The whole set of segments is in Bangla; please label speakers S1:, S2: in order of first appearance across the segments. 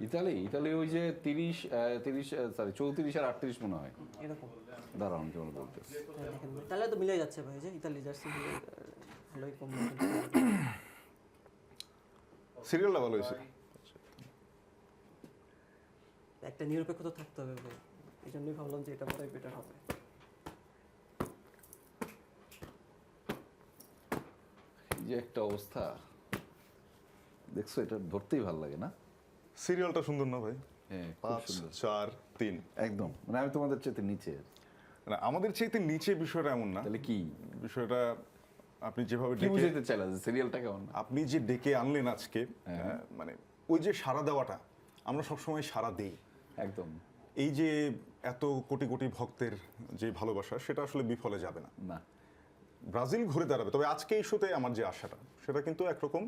S1: ইতালি ওই যে 34 আর 38 মনে হয়
S2: এরকম।
S1: দাঁড়ান কেমন বলতেছে
S2: দেখেন ভাই, তাহলে তো মিলে যাচ্ছে ভাই, যে ইতালি জার্সি ভালোই কম।
S3: সিরিয়ালটা ভালো হয়েছে।
S2: একটা নিরপেক্ষ তো থাকতে হবে ভাই, এই জন্যই ভাবলাম যে এটা পরে বেটার হবে।
S1: এই যে একটা অবস্থা দেখছো, এটা ধরতেই ভালো লাগে না?
S3: সিরিয়ালটা সুন্দর না ভাই?
S1: হ্যাঁ, খুব
S3: 5
S1: সুন্দর।
S3: 4 3
S1: একদম, মানে আমি তোমাদের চেয়ে নিচে।
S3: না, আমাদের চাইতে নিচে বিষয়টা এমন না।
S1: তাহলে কি
S3: বিষয়টা আপনি যেভাবে
S1: কি
S3: ডেকে
S1: বুঝাইতে চাইলা যে সিরিয়ালটা কেমন?
S3: আপনি যে ডেকে আনলেন আজকে, মানে ওই যে সাড়া দেওয়াটা, আমরা সবসময় সাড়া দেই।
S1: একদম
S3: এই যে এত কোটি কোটি ভক্তের যে ভালোবাসা, সেটা আসলে বিফলে যাবে না।
S1: না,
S3: ব্রাজিল ঘুরে দাঁড়াবে। তবে আজকে এই শোতে আমার যে আশাটা, সেটা কিন্তু একরকম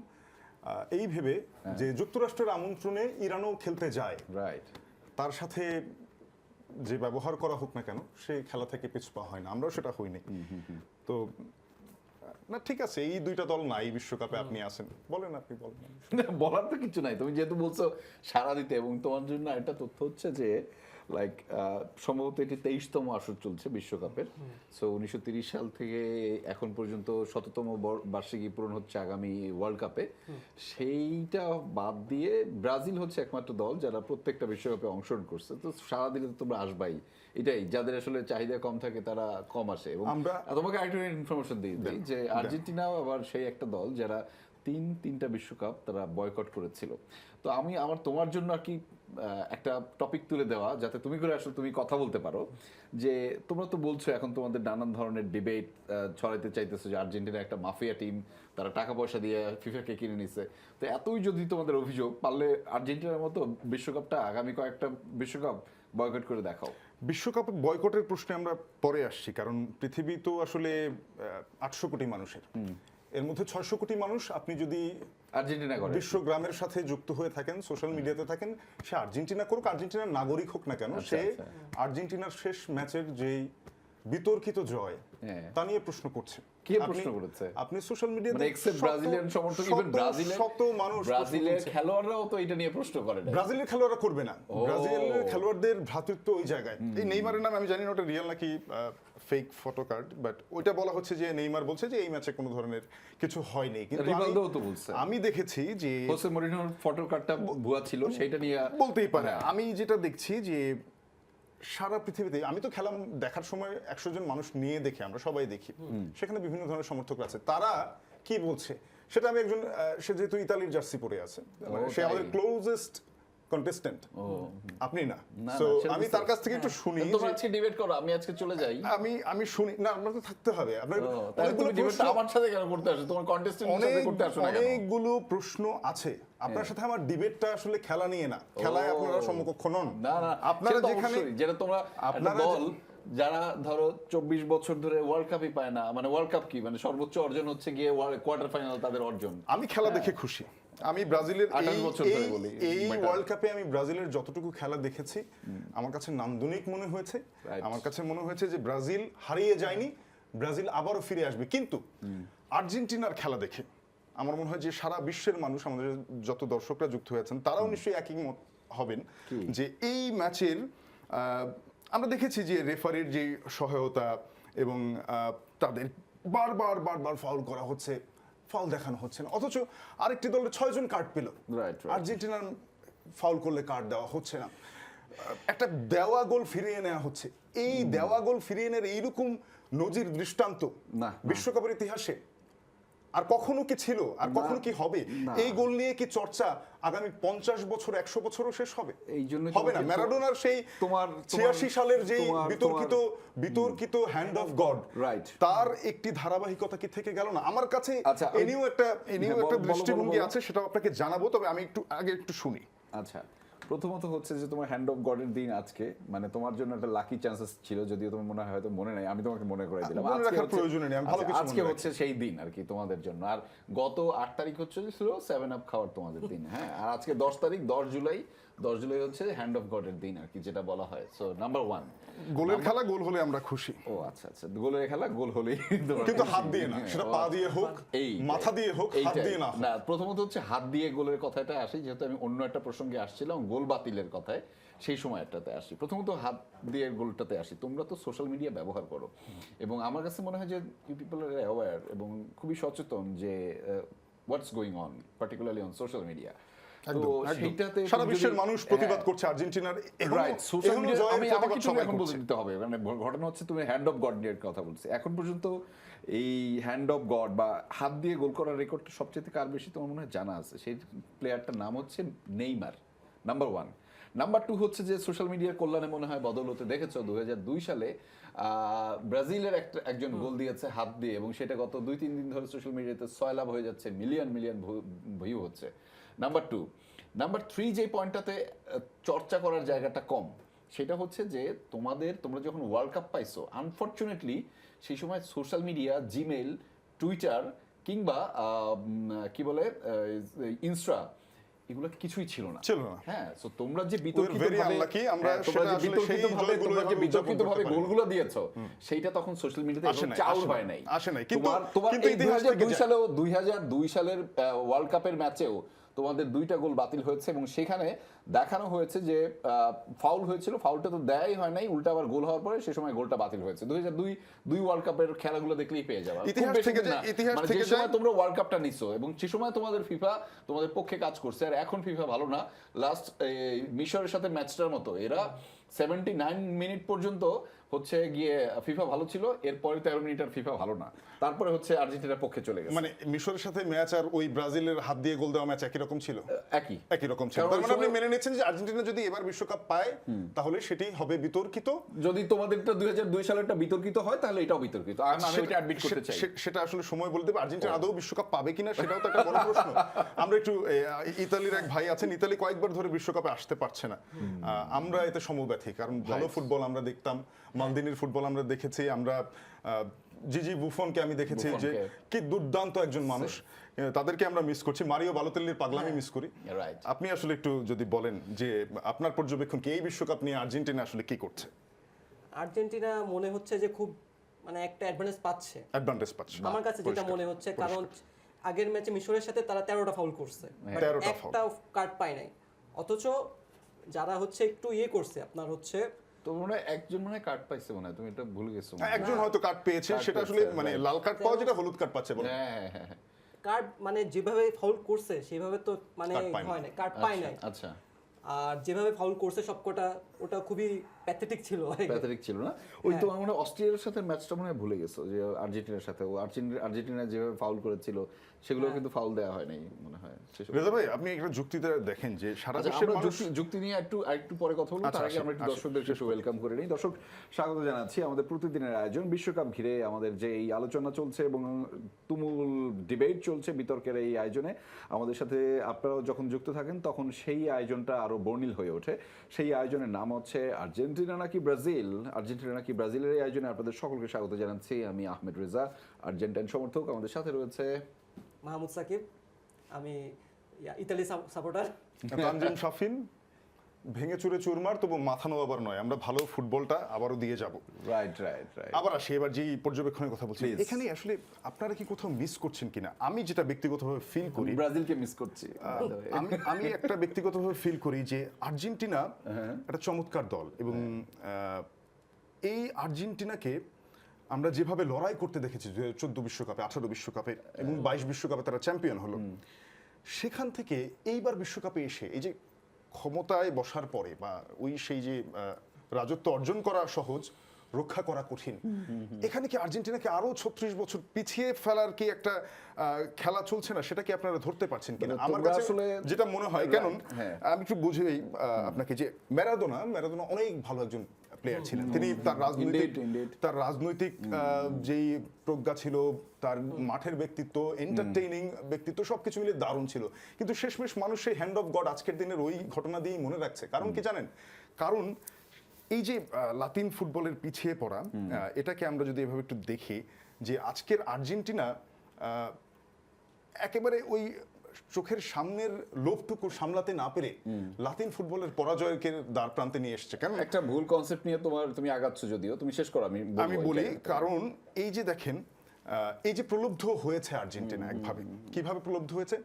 S3: এই ভেবে যে যুক্তরাষ্ট্রের আমন্ত্রণে ইরানও খেলতে যায়,
S1: রাইট।
S3: তার সাথে যে ব্যবহার করা হোক না কেন, সে খেলা থেকে পিছপা হয় না, আমরাও সেটা হইনি। তো না, ঠিক আছে, এই দুইটা দল নাই বিশ্বকাপে, আপনি আছেন, বলেন, আপনি বলেন।
S1: বলার তো কিছু নাই, তুমি যেহেতু বলছো সারা দিতে, এবং তোমার জন্য একটা তথ্য হচ্ছে যে লাইক সম্ভবত এটি 23তম আসর চলছে বিশ্বকাপের। সো 1930 সাল থেকে এখন পর্যন্ত 100তম বার্ষিকী পূরণ হচ্ছে আগামী ওয়ার্ল্ড কাপে। সেইটা বাদ দিয়ে ব্রাজিল হচ্ছে একমাত্র দল যারা প্রত্যেকটা বিশ্বকাপে অংশগ্রহণ করছে। তো সারা দিলে তো তোমরা আসবাই, এটাই যাদের আসলে চাহিদা কম থাকে তারা কম আসে। এবং তোমাকে আরেকটা ইনফরমেশন দিই যে আর্জেন্টিনাও আবার সেই একটা দল যারা তিনটা বিশ্বকাপ তারা বয়কট করেছিল। তো আমি তোমার জন্য আর কি একটা টপিক তুলে দেওয়া, যাতে তুমি করে আসলে তুমি কথা বলতে পারো, যে তোমরা তো বলছো এখন তোমাদের নানান ধরনের ডিবেট ছড়াইতে চাইতেছো যে আর্জেন্টিনা একটা মাফিয়া টিম, তারা টাকা পয়সা দিয়ে ফিফাকে কিনে নিছে। তো এতই যদি তোমাদের অভিযোগ, পারলে আর্জেন্টিনার মতো বিশ্বকাপটা আগামী কয়েকটা বিশ্বকাপ বয়কট করে দেখাও।
S3: বিশ্বকাপ বয়কটের প্রশ্নে আমরা পরে আসছি, কারণ পৃথিবী তো আসলে 800 কোটি মানুষের, এর মধ্যে 600 কোটি মানুষ আপনি যদি
S1: আর্জেন্টিনা করে
S3: বিশ্বগ্রামের সাথে যুক্ত হয়ে থাকেন, সোশ্যাল মিডিয়াতে থাকেন, সে আর্জেন্টিনা করুক, আর্জেন্টিনার নাগরিক হোক না কেন, সে আর্জেন্টিনার শেষ ম্যাচের যেই বিতর্কিত জয়, তা নিয়ে প্রশ্ন করছে।
S1: কে প্রশ্ন করেছে?
S3: আপনি সোশ্যাল মিডিয়াতে,
S1: মানে এক্সেপ্ট ব্রাজিলিয়ান সমর্থক, ইভেন
S3: শত মানুষ,
S1: ব্রাজিলের খেলোয়াড়রাও তো এটা নিয়ে প্রশ্ন করে না।
S3: ব্রাজিলের খেলোয়াড়রা করবে না, ব্রাজিলের খেলোয়াড়দের ভ্রাতৃত্ব ওই জায়গায়। এই নেইমারের নাম আমি জানি না ওটা রিয়েল নাকি ফেক ফটো কার্ড, বাট ওইটা বলা হচ্ছে যে নেইমার বলছে যে এই ম্যাচে কোনো ধরনের কিছু হয়নি, কিন্তু আমি দেখেছি যে
S1: হোসে মরিনহোর ফটো কার্ডটা ভুয়া ছিল, সেটা নিয়ে
S3: বলতেই পারে। আমি যেটা দেখছি যে সারা পৃথিবীতে, আমি তো খেলা দেখার সময় 100 জন মানুষ নিয়ে দেখি, আমরা সবাই দেখি, সেখানে বিভিন্ন ধরনের সমর্থকরা আছে, তারা কি বলছে সেটা আমি একজন, সে যেহেতু ইতালির জার্সি পরে আছে, সে আমাদের ক্লোজেস্ট কন্টেস্টেন্ট, আপনি না, সো আমি তার কাছ থেকে একটু শুনি।
S1: তোমরা আজকে ডিবেট করো, আমি আজকে চলে যাই।
S3: আমি শুনি না, আপনার তো থাকতে হবে, আপনার
S1: অনেকগুলো ডিবেটটা আমার সাথে কেন করতে আসো, তোমার কন্টেস্টেন্টের সাথে করতে আসো না কেন?
S3: অনেকগুলো প্রশ্ন আছে আপনার সাথে, আমার ডিবেটটা আসলে খেলা নিয়ে না, খেলায় আপনারা সমকক্ষ নন।
S1: না না,
S3: আপনারা যেখানে,
S1: যেটা তোমরা একটা দল যারা ধরো 24 বছর ধরে ওয়ার্ল্ড কাপই পায় না, মানে ওয়ার্ল্ড কাপ কি, মানে সর্বোচ্চ অর্জন হচ্ছে গিয়ে কোয়ার্টার ফাইনাল তাদের অর্জন।
S3: আমি খেলা দেখে খুশি, আমি ব্রাজিলের এই ওয়ার্ল্ড কাপে আমি ব্রাজিলের যতটুকু খেলা দেখেছি আমার কাছে নান্দনিক মনে হয়েছে। আমার কাছে মনে হয়েছে যে ব্রাজিল হারিয়ে যায়নি, ব্রাজিল আবারও ফিরে আসবে। কিন্তু আর্জেন্টিনার খেলা দেখে আমার মনে হয় যে সারা বিশ্বের মানুষ, আমাদের যত দর্শকরা যুক্ত হয়েছেন, তারাও নিশ্চয়ই একই মত হবেন যে এই ম্যাচের আমরা দেখেছি যে রেফারির যে সহায়তা এবং তাদের বারবার ফাউল করা হচ্ছে, ফাউল দেখানো হচ্ছে না, অথচ আরেকটি দলের 6 জন কার্ড পেল, আর্জেন্টিনার ফাউল করলে কার্ড দেওয়া হচ্ছে না, একটা দেওয়া গোল ফিরিয়ে নেওয়া হচ্ছে। এই দেওয়া গোল ফিরিয়ে নেওয়ার এইরকম নজির দৃষ্টান্ত বিশ্বকাপের ইতিহাসে আর কখনো কি ছিল, আর কখনো কি হবে? এই গোল নিয়ে কি চর্চা আগামী 50 বছর 100 বছরও শেষ হবে?
S1: এই জন্য
S3: হবে না। ম্যারাডোনার সেই 86 সালের যে বিতর্কিত হ্যান্ড অফ গড, রাইট, তার একটি ধারাবাহিকতা কি থেকে গেল না? আমার কাছে এনিও একটা দৃষ্টিভঙ্গি আছে, সেটা আপনাকে জানাবো, তবে আমি একটু শুনি।
S1: আচ্ছা, প্রথমত হচ্ছে যে তোমার হ্যান্ড অফ গডের দিন আজকে, মানে তোমার জন্য একটা লাকি চান্সেস ছিল, যদিও তোমার মনে হয় হয়তো মনে নাই, আমি তোমাকে মনে করে দিলাম। আজকে হচ্ছে সেই দিন আর কি তোমাদের জন্য। আর গত 8 তারিখ হচ্ছে ছিল 7 আপ খাওয়ার তোমাদের দিন, হ্যাঁ। আর আজকে 10 তারিখ, 10 জুলাই হচ্ছে হ্যান্ড অফ গডের দিন আর কি, যেটা বলা হয়। সো নাম্বার 1,
S3: গোলের খেলা গোল হলে আমরা খুশি,
S1: ও আচ্ছা আচ্ছা, গোলের খেলা গোল হলেই তোমরা
S3: কিন্তু
S1: খুশি।
S3: হাত দিয়ে না, সেটা পা দিয়ে হোক, মাথা দিয়ে হোক, হাত দিয়ে না হোক।
S1: না, প্রথমত হচ্ছে হাত দিয়ে গোলের কথাটা আসি, যেহেতু আমি অন্য একটা প্রসঙ্গে আসছিলাম গোল বাতিলের কথায়, সেই সময়টাতে আসি। প্রথমত হাত দিয়ে গোলটাতে আসি। তোমরা তো সোশ্যাল মিডিয়া ব্যবহার করো, এবং আমার কাছে মনে হয় যে ইউ পিপল আর অ্যাওয়্যার এবং খুবই সচেতন যে what's going on particularly on social media. তো সেইটাতে
S3: সারা বিশ্বের মানুষ প্রতিবাদ করছে আর্জেন্টিনার,
S1: রাইট, সোশ্যাল মিডিয়া
S3: জয়ের
S1: আমি
S3: প্রতিবাদ
S1: আমাকে একটু
S3: সবাই
S1: এখন বলতে
S3: করছে।
S1: দিতে হবে, মানে ঘটনা হচ্ছে তুমি হ্যান্ড অফ গড নিয়ে কথা বলছি। এখন পর্যন্ত এই হ্যান্ড অফ গড বা হাত দিয়ে গোল করার রেকর্ডটা সবচেয়ে কার বেশি তোমার মনে হয় জানা আছে? সেই প্লেয়ারটার নাম হচ্ছে নেইমার, নাম্বার 1। নাম্বার 2 হচ্ছে যে সোশ্যাল মিডিয়ার কল্যাণে মনে হয় বদল হতে দেখেছো 2002 সালে ব্রাজিলের একজন গোল দিয়েছে হাত দিয়ে, এবং সেটা গত 2-3 দিন ধরে সোশ্যাল মিডিয়াতে 6 লাভ হয়ে যাচ্ছে, মিলিয়ন মিলিয়ন ভিউ হচ্ছে। নাম্বার 2। নাম্বার 3 যে পয়েন্টটাতে চর্চা করার জায়গাটা কম, সেটা হচ্ছে যে তোমরা যখন ওয়ার্ল্ড কাপ পাইছো, আনফরচুনেটলি সেই সময় সোশ্যাল মিডিয়া, জিমেইল, টুইটার কিংবা কি বলে ইনস্টা, এগুলো কিছুই ছিল না। হ্যাঁ, সো তোমরা যে বিতর্কিতভাবে গোলগুলো দিয়েছো, সেইটা তখন সোশ্যাল মিডিয়াতে চাউর হয় নাই,
S3: আসে নাই। কিন্তু
S1: তোমার এই 2002 সালের ওয়ার্ল্ড কাপের ম্যাচেও তোমাদের 2টা গোল বাতিল হয়েছে, এবং সেখানে দেখানো হয়েছে যে ফাউল হয়েছিল, ফাউলটা তো দেয়াই হয় নাই, উল্টা আবার গোল হওয়ার পরে সে সময় গোলটা বাতিল হয়েছে। 2002 ওয়ার্ল্ড কাপের খেলাগুলো দেখলেই পেয়ে যাবে। যে সময় তোমরা ওয়ার্ল্ড কাপটা নিছো এবং সে সময় তোমাদের ফিফা তোমাদের পক্ষে কাজ করছে, আর এখন ফিফা ভালো না। লাস্ট মিশরের সাথে ম্যাচটার মতো এরা 79 মিনিট পর্যন্ত হচ্ছে গিয়ে ফিফা ভালো ছিল, এরপরে 13 মিনিট আর ফিফা ভালো না, তারপরে হচ্ছে আর্জেন্টিনার পক্ষে চলে গেছে।
S3: মানে মিশরের সাথে ম্যাচ আর ওই ব্রাজিলের হাত দিয়ে গোল দেওয়া ম্যাচ একই রকম ছিল, একই রকম ছিল। তার মানে আপনি মেনে নিচ্ছেন যে আর্জেন্টিনা যদি এবার বিশ্বকাপ পায় তাহলে সেটি হবে বিতর্কিত।
S1: যদি তোমাদেরটা 2002 সালেরটা বিতর্কিত হয় তাহলে এটাও বিতর্কিত, আমি এটা অ্যাডমিট করতে চাই।
S3: সেটা আসলে সময় বলে দেবে আর্জেন্টিনা আদৌ বিশ্বকাপ পাবে কিনা, সেটাও তো একটা বড় প্রশ্ন। আমরা একটু ইতালির এক ভাই আছেন, ইতালি কয়েকবার ধরে বিশ্বকাপে আসতে পারছে না, আমরা এতে সমব্যথী, কারণ ভালো ফুটবল আমরা দেখতাম, মালদিনির ফুটবল আমরা দেখেছি, আমরা জিজি বুফনকে আমি দেখেছি যে কি দুর্দান্ত একজন মানুষ, তাদেরকে আমরা মিস করছি, মারিও বালোতেল্লির পাগলামি মিস করি। আপনি আসলে একটু যদি বলেন যে আপনার পর্যবেক্ষণ কি এই বিশ্বকাপ নিয়ে আর্জেন্টিনা আসলে কি করছে?
S2: আর্জেন্টিনা মনে হচ্ছে যে খুব মানে একটা অ্যাডভান্টেজ পাচ্ছে আমার কাছে যেটা মনে হচ্ছে, কারণ আগের ম্যাচে মিশরের সাথে তারা 13টা ফাউল করছে, একটা কার্ড পায় নাই, অথচ যারা হচ্ছে একটু করছে আপনার হচ্ছে
S1: তোমরা একজন মানে কার্ড পাইছে মনে হয়, তুমি এটা ভুলে গেছো।
S3: একজন হয়তো কার্ড পেয়েছে, সেটা আসলে মানে লাল কার্ড পাওয়া যেটা হলুদ কার্ড পাচ্ছে বলে।
S1: হ্যাঁ,
S2: কার্ড মানে যেভাবে ফাউল করছে সেভাবে তো মানে হয় না, কার্ড পায় নাই।
S1: আচ্ছা,
S2: আর যেভাবে ফাউল করছে সবকটা ওটা খুবই প্যাথেটিক ছিল
S1: না? ওই তো আমরা অস্ট্রেলিয়ার সাথে ম্যাচটা মনে হয় ভুলে গেছো, যে আর্জেন্টিনার সাথে আর্জেন্টিনা যেভাবে ফাউল করেছিল সেগুলো কিন্তু ফাউল দেওয়া হয় নাই মনে হয়।
S3: রেজা ভাই, আপনি একটা যুক্তিতে দেখেন যে সারা বিশ্বের মানুষ
S1: যুক্তি নিয়ে একটু পরে কথা বলবো, তার আগে আমরা একটু দর্শকদেরকে ওয়েলকাম করে নিই। দর্শক, স্বাগত জানাচ্ছি আমাদের প্রতিদিনের আয়োজন বিশ্বকাপ ঘিরে আমাদের যে এই আলোচনা চলছে এবং তুমুল ডিবেট চলছে, বিতর্কের এই আয়োজনে আমাদের সাথে আপনারাও যখন যুক্ত থাকেন তখন সেই আয়োজনটা আরো বর্ণিল হয়ে ওঠে। সেই আয়োজনের নাম হচ্ছে আর্জেন্টিনা নাকি ব্রাজিলের এই আয়োজনে আপনাদের সকলকে স্বাগত জানাচ্ছি। আমি আহমেদ রেজা, আর্জেন্টাইন সমর্থক। আমাদের সাথে রয়েছে
S2: মাহমুদ সাকিব, আমি ইতালি সাপোর্টার।
S3: তানজিম শাফিন, ভেঙে চুরে চুরমার, তবু মাথা নোয়াবার নয়, আমরা ভালো ফুটবলটা আবারও দিয়ে যাব।
S1: রাইট।
S3: আবার আসি এবার যে পর্যবেক্ষণের কথা বলছি, এখানে আসলে আপনারা কি কোথাও মিস করছেন কিনা? আমি যেটা ব্যক্তিগতভাবে ফিল করি,
S1: ব্রাজিলকে মিস করছি।
S3: আমি একটা ব্যক্তিগতভাবে ফিল করি যে আর্জেন্টিনা একটা চমৎকার দল, এবং এই আর্জেন্টিনাকে আমরা যেভাবে লড়াই করতে দেখেছি 2014 বিশ্বকাপে, 18 বিশ্বকাপে এবং 22 বিশ্বকাপে তারা চ্যাম্পিয়ন হলো, সেখান থেকে এইবার বিশ্বকাপে এসে এই যে ক্ষমতায় বসার পরে বা সেই যে রাজত্ব অর্জন করা সহজ, রক্ষা করা কঠিন, এখানে কি আর্জেন্টিনাকে আরো 36 বছর পিছিয়ে ফেলার কি একটা খেলা চলছে না? সেটা কি আপনারা ধরতে পারছেন কিনা? আমার কাছে যেটা মনে হয়, কেন আমি একটু বুঝি আপনাকে, যে ম্যারাডোনা অনেক ভালো একজন প্লেয়ার ছিলেন, তিনি তার রাজনৈতিক যেই প্রজ্ঞা ছিল, তার মাঠের ব্যক্তিত্ব, এন্টারটেইনিং ব্যক্তিত্ব, সবকিছু মিলে দারুণ ছিল, কিন্তু শেষমেশ মানুষ সেই হ্যান্ড অফ গড আজকের দিনের ওই ঘটনা দিয়েই মনে রাখছে। কারণ কি জানেন? কারণ এই যে লাতিন ফুটবলের পিছিয়ে পড়া, এটাকে আমরা যদি এভাবে একটু দেখি, যে আজকের আর্জেন্টিনা একেবারে ওই চোখের সামনের লোভটুকু সামলাতে না পেরে লাতিন ফুটবলের পরাজয়কে দ্বার প্রান্তে নিয়ে এসেছে। কেন
S1: একটা ভুল কনসেপ্ট নিয়ে তুমি আগাচ্ছ, যদিও তুমি শেষ করো,
S3: আমি বলি, কারণ এই যে দেখেন এই যে প্রলুব্ধ হয়েছে আর্জেন্টিনা একভাবে, কিভাবে প্রলুব্ধ হয়েছে,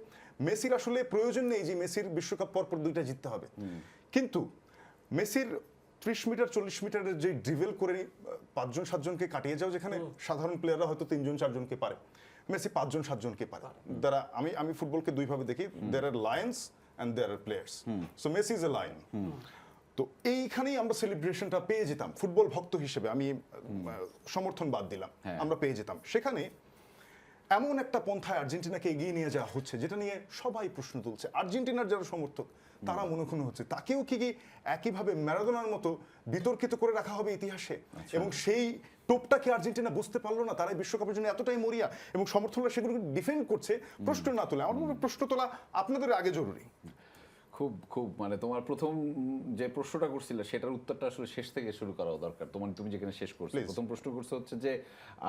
S3: মেসির আসলে প্রয়োজন নেই যে মেসির বিশ্বকাপ পরপর 2টা জিততে হবে, কিন্তু মেসির 30 মিটার 40 মিটারের যে ড্রিভেল করে 5জন 7জনকে কাটিয়ে যাও, যেখানে সাধারণ প্লেয়াররা হয়তো 3জন 4জনকে পারে, মেসি 5জন 7জনকে পারে। দ্বারা আমি ফুটবলকে দুইভাবে দেখি, there are lions and there are players. So Messi is a lion. তো এইখানেই আমরা সেলিব্রেশনটা পেয়ে যেতাম ফুটবল ভক্ত হিসেবে, আমি সমর্থন বাদ দিলাম, আমরা পেয়ে যেতাম। সেখানে এমন একটা পন্থায় আর্জেন্টিনাকে এগিয়ে নিয়ে যাওয়া হচ্ছে যেটা নিয়ে সবাই প্রশ্ন তুলছে। আর্জেন্টিনার যারা সমর্থক তারা মনে হচ্ছে তাকেও কি একইভাবে ম্যারাডোনার মতো বিতর্কিত করে রাখা হবে ইতিহাসে, এবং সেই টোপটাকে আর্জেন্টিনা বুঝতে পারলো না, তারাই বিশ্বকাপের জন্য এতটাই মরিয়া, এবং সমর্থকরা সেগুলোকে ডিফেন্ড করছে, প্রশ্ন না তোলে। আমার মনে হয় প্রশ্ন তোলা আপনাদের আগে জরুরি।
S1: খুব খুব মানে তোমার প্রথম যে প্রশ্নটা করছিলে সেটার উত্তরটা আসলে শেষ থেকে শুরু করা দরকার। তুমি যেখানে শেষ করছো, প্রথম প্রশ্ন করছো হচ্ছে যে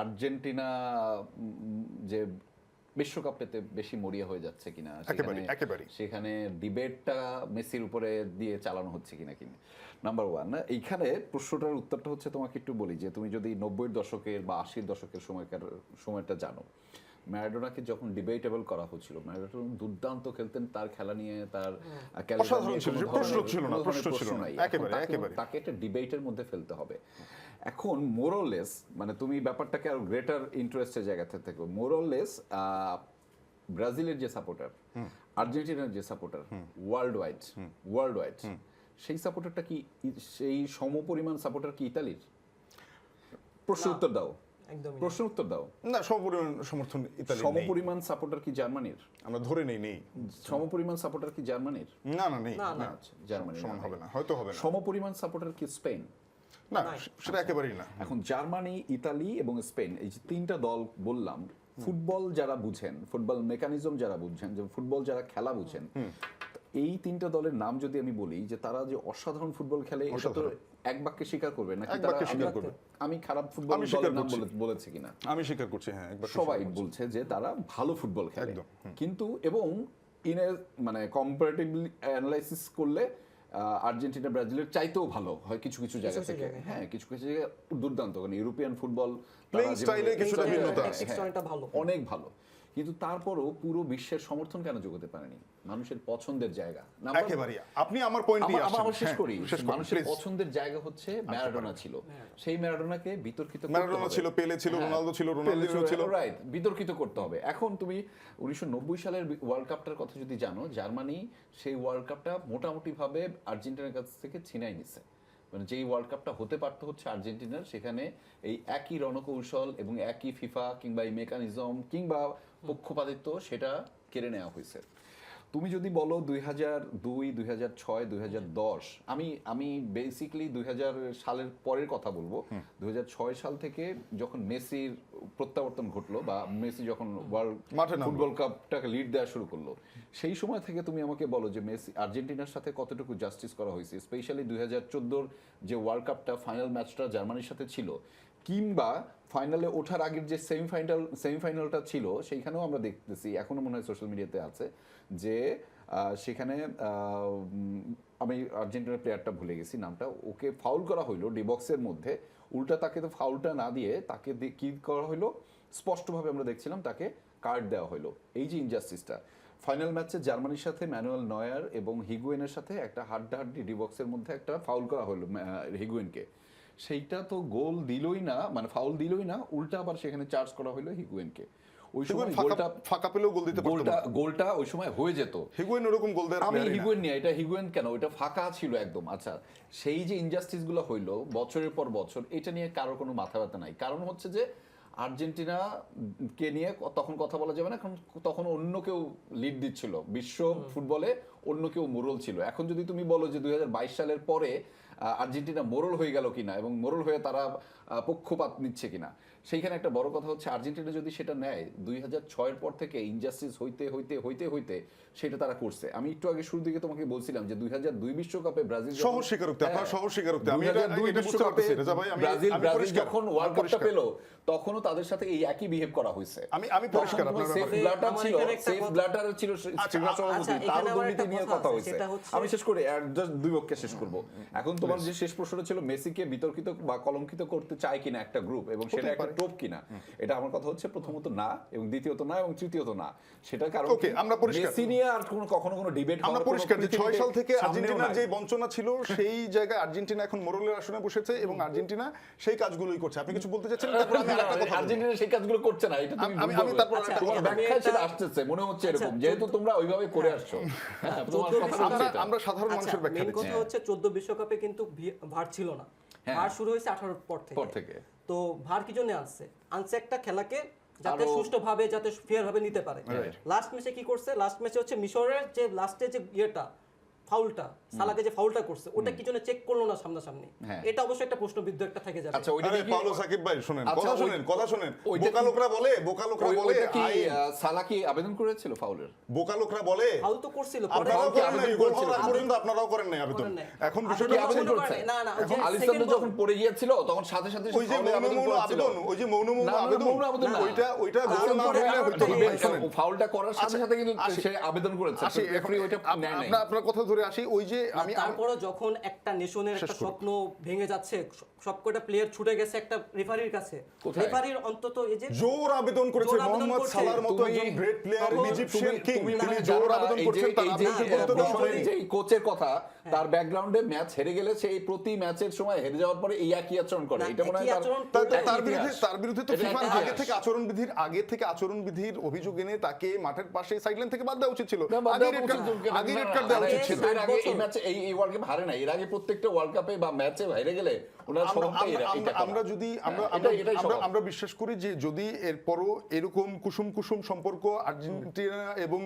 S1: আর্জেন্টিনা যে বিশ্বকাপ পেতে বেশি মরিয়া হয়ে যাচ্ছে কিনা, সেখানে ডিবেটটা মেসির উপরে দিয়ে চালানো হচ্ছে কিনা। নাম্বার 1, এইখানে প্রশ্নটার উত্তরটা হচ্ছে, তোমাকে একটু বলি যে তুমি যদি 90-এর দশকের বা 80-এর দশকের সময়টা জানো, ম্যারাডোনাকে যখন ডিবেটেবল করা হচ্ছিল, ম্যারাডোনা দুর্দান্ত খেলতেন, তার খেলা নিয়ে তার তাকে একটা ডিবেটের মধ্যে ফেলতে হবে। এখন মোরলেস মানে তুমি ব্যাপারটাকে আরো গ্রেটার ইন্টারেস্টের জায়গা থেকে মোরলেস ব্রাজিলের যে সাপোর্টার, আর্জেন্টিনার যে সাপোর্টার, ওয়ার্ল্ড ওয়াইড সেই সাপোর্টারটা কি, সেই সমপরিমাণ সাপোর্টার কি ইতালির? প্রশ্ন উত্তর দাও, প্রশ্ন উত্তর দাও।
S3: না, সমপরিমাণ সমর্থন ইতালির নেই।
S1: সমপরিমাণ সাপোর্টার কি জার্মানির?
S3: আমরা ধরে নেই।
S1: সমপরিমাণ সাপোর্টার কি জার্মানির?
S3: না, নেই।
S1: জার্মানির
S3: সমান হবে না, হয়তো হবে না।
S1: সমপরিমাণ সাপোর্টার কি স্পেন?
S3: না, সেটা একেবারেই না।
S1: এখন জার্মানি, ইতালি এবং স্পেন, এই যে 3টা দল বললাম, ফুটবল যারা বুঝেন, ফুটবল মেকানিজম যারা বুঝেন, যে ফুটবল যারা খেলা বুঝেন, এই 3টা দলের নাম যদি আমি বলি যে তারা যে অসাধারণ ফুটবল খেলে, এটা তো এক বাক্যে স্বীকার করবে নাকি আমি খারাপ ফুটবল দলের নাম বলেছে কিনা?
S3: আমি স্বীকার করছি, হ্যাঁ,
S1: সবাই বলছে যে তারা ভালো ফুটবল খেলে, কিন্তু এবং মানে কম্পারেটিভলি অ্যানালাইসিস করলে আর্জেন্টিনা ব্রাজিলের চাইতেও ভালো হয় কিছু কিছু জায়গা থেকে। হ্যাঁ, কিছু কিছু জায়গায় দুর্দান্ত, কারণ ইউরোপিয়ান ফুটবল অনেক ভালো, কিন্তু তারপরও পুরো বিশ্বের সমর্থন কেন যোগাতে পারেনি? মানুষের পছন্দের জায়গা।
S3: আপনি আমার পয়েন্টই
S1: আমার শেষ করি। মানুষের পছন্দের জায়গা হচ্ছে ম্যারাডোনা ছিল, সেই ম্যারাডোনাকে বিতর্কিত করতে হবে।
S3: ম্যারাডোনা ছিল, পেলে ছিল, রোনালদো ছিল, রোনালদিনহো ছিল,
S1: রাইট, বিতর্কিত করতে হবে। এখন তুমি 1990 সালের ওয়ার্ল্ড কাপটার কথা যদি জানো, জার্মানি সেই ওয়ার্ল্ড কাপটা মোটামুটি ভাবে আর্জেন্টিনার কাছ থেকে ছিনাই নিছে। মানে যেই ওয়ার্ল্ড কাপটা হতে পারতো হচ্ছে আর্জেন্টিনার, সেখানে এই একই রণকৌশল এবং একই ফিফা কিংবা এই মেকানিজম কিংবা পক্ষপাতিত্ব সেটা কেড়ে নেওয়া হয়েছে। তুমি যদি বলো 2002, 2006, 2010, আমি বেসিক্যালি 2000 সালের পরের কথা বলবো। 2006 সাল থেকে যখন মেসির প্রত্যাবর্তন ঘটলো বা মেসি যখন ওয়ার্ল্ড ফুটবল কাপটাকে লিড দেওয়া শুরু করলো, সেই সময় থেকে তুমি আমাকে বলো যে মেসি আর্জেন্টিনার সাথে কতটুকু জাস্টিস করা হয়েছে, স্পেশালি 2014 যে ওয়ার্ল্ড কাপটা ফাইনাল ম্যাচটা জার্মানির সাথে ছিল, কিংবা ফাইনালে ওঠার আগের যে সেমিফাইনালটা ছিল, সেইখানেও আমরা দেখতেছি, এখনো মনে হয় সোশ্যাল মিডিয়াতে আছে, যে সেখানে আমি আর্জেন্টিনার প্লেয়ারটা ভুলে গেছি নামটা, ওকে ফাউল করা হইলো ডিবক্সের মধ্যে, উল্টা তাকে তো ফাউলটা না দিয়ে তাকে কি করা হইলো, স্পষ্টভাবে আমরা দেখছিলাম তাকে কার্ড দেওয়া হইলো। এই যে ইনজাস্টিসটা, ফাইনাল ম্যাচে জার্মানির সাথে ম্যানুয়েল নয়ার এবং হিগুয়েনের সাথে একটা হাড্ডাহাড্ডি ডিবক্সের মধ্যে একটা ফাউল করা হইলো হিগুয়েনকে, সেইটা তো গোল দিলই না, মানে ফাউল দিলই না, উল্টা আবার সেখানে চার্জ করা হইলো হিগুয়েনকে। ওই সময়
S3: ফাঁকা পেলেও গোল দিতে পারতো,
S1: গোলটা ওই সময় হয়ে যেত।
S3: হিগুয়েন ওরকম গোল দেয়,
S1: আমি হিগুয়েন নিয়ে, এটা হিগুয়েন কেন, এটা ফাঁকা ছিল একদম। আচ্ছা, সেই যে ইনজাস্টিস গুলো হইলো বছরের পর বছর, এটা নিয়ে কারোর কোনো মাথা ব্যথা নাই। কারণ হচ্ছে যে আর্জেন্টিনা কে নিয়ে তখন কথা বলা যাবে না, কারণ তখন অন্য কেউ লিড দিচ্ছিল বিশ্ব ফুটবলে, অন্য কেউ মোরল ছিল। এখন যদি তুমি বলো যে 2022 সালের পরে আর্জেন্টিনা মোরল হয়ে গেল কিনা এবং মোরল হয়ে তারা পক্ষপাত নিচ্ছে কিনা, সেইখানে একটা বড় কথা হচ্ছে আর্জেন্টিনা যদি সেটা নেয় 2006 পর থেকে ইনজাস্টিস হইতে হইতে হইতে হইতে সেটা তারা করছে। আমি একটু আগে শুরুর দিকে তোমাকে বলছিলাম যে 2002 বিশ্বকাপে ব্রাজিল
S3: সহজ স্বীকারোক্তি, আপনার সহজ স্বীকারোক্তি, আমি এটা বুঝতে পারতেছি রেজা ভাই।
S1: ব্রাজিল যখন ওয়ার্ল্ড কাপটা পেল তখনও তাদের সাথে এই একই বিহেভ করা হয়েছে।
S3: আমি পরিষ্কার, আপনার
S1: সেফ ব্লাটার ছিল, সেফ ব্লাটার ছিল সভাপতি, তার দুর্নীতি নিয়ে কথা হয়েছে। আমি শেষ করে জাস্ট দুই পক্ষে শেষ করব। এখন তোমার যে শেষ প্রশ্নটা ছিল মেসিকে বিতর্কিত বা কলঙ্কিত করতে চায় কিনা একটা গ্রুপ এবং সেটা একটা টোপ কিনা, এটা আমার কথা হচ্ছে প্রথমত না, এবং দ্বিতীয়ত না, এবং তৃতীয়ত না। সেটা কারণ
S3: আমরা পরিষ্কার,
S1: মেসি নিয়ে আর কখনো কোনো ডিবেট
S3: আমরা পরিষ্কার যে 6 সাল থেকে আর্জেন্টিনার যে বঞ্চনা ছিল সেই জায়গায় আর্জেন্টিনা এখন মোরালের আসনে বসেছে এবং আর্জেন্টিনা সেই কাজগুলোই করছে। আপনি কিছু বলতে চাচ্ছেন? তারপর আমি আরেকটা কথা বলবো।
S1: আর্জেন্টিনা সেই কাজগুলো করছে না, এটা তুমি
S3: আমি তারপর
S1: তোমার ব্যাখ্যায় সেটা আসছে মনে হচ্ছে এরকম, যেহেতু তোমরা ওইভাবে করে আসছো। হ্যাঁ, তোমার কথা
S3: আমরা সাধারণ মানুষের ব্যাখ্যা
S2: মেইন
S3: দিচ্ছি।
S2: কথা হচ্ছে 14 বিশ্বকাপে কিন্তু VAR ছিল না, VAR শুরু হয়েছে 18 পর থেকে। তো VAR কি জন্য আনছে একটা খেলাকে যাতে সুষ্ঠুভাবে, যাতে ফেয়ার ভাবে নিতে পারে। লাস্ট ম্যাচে কি করছে? লাস্ট ম্যাচে হচ্ছে মিশরের যে লাস্টে যে ইয়েটা ফাউলটা, সালাকে যে ফাউলটা করছে ওটা কি জন্য চেক করলো না সামনাসামনি, এটা অবশ্যই একটা প্রশ্নবিদ্ধ একটা থেকে যাবে।
S1: আচ্ছা, ওইটা কি
S3: পাওলো সাকিব ভাই শুনেন, কথা শুনেন, বোকা লোকরা বলে
S1: কি সালা কি আবেদন করেছিল ফাউলের?
S3: বোকা লোকরা বলে
S2: ফাউল তো করছিল,
S3: আপনারাও করেন নাই, গোল হওয়ার আগ পর্যন্ত আপনারাও করেন নাই আবেদন। এখন বিষয়টা
S1: আবেদন করছে
S2: না,
S1: এখন আলিসান্দ্র যখন পড়ে গিয়েছিল তখন সাথে সাথে
S3: ওই যে মৌন আবেদন, ওই যে মৌন আবেদন, ওইটা গোল না হলে হইতো না।
S1: ফাউলটা করার সাথে সাথে কিন্তু সে আবেদন করেছে, রেফারি ওইটা নেয় নাই।
S3: আপনার কথা ধরে আসি, ওই যে আমি
S2: তারপরে যখন একটা নেশনের একটা স্বপ্ন ভেঙে যাচ্ছে, সবকটা প্লেয়ার ছুটে গেছে একটা রেফারির কাছে, রেফারির অন্তত এই যে
S3: জোর আবেদন করেছে মোহাম্মদ সালাহর মতো একজন গ্রেট প্লেয়ার, ইজিপশিয়ান কিং, তিনি জোর আবেদন করেছেন তার আবেদনকে গুরুত্ব দেওয়া হয়নি।
S1: যে কোচের কথা, তার ব্যাকগ্রাউন্ডে ম্যাচ হেরে গেলে সেই প্রতি ম্যাচের সময় হেরে যাওয়ার পরে এই একই আচরণ করে, এটা মনে হয় তার
S3: বিরুদ্ধে তো ফিফার আগে থেকে আচরণবিধির অভিযোগ এনে তাকে মাঠের পাশে সাইডলাইন থেকে বাদ দেওয়া উচিত ছিল, আগে রেড কার্ড দেওয়া উচিত ছিল।
S1: এর আগে এই ম্যাচে এই ওয়ার্ল্ড কাপ হারে না, এর আগে প্রত্যেকটা ওয়ার্ল্ড কাপে বা ম্যাচে হেরে গেলে
S3: আমরা বিশ্বাস করি যে যদি এরপরও এরকম কুসুম সম্পর্ক আর্জেন্টিনা এবং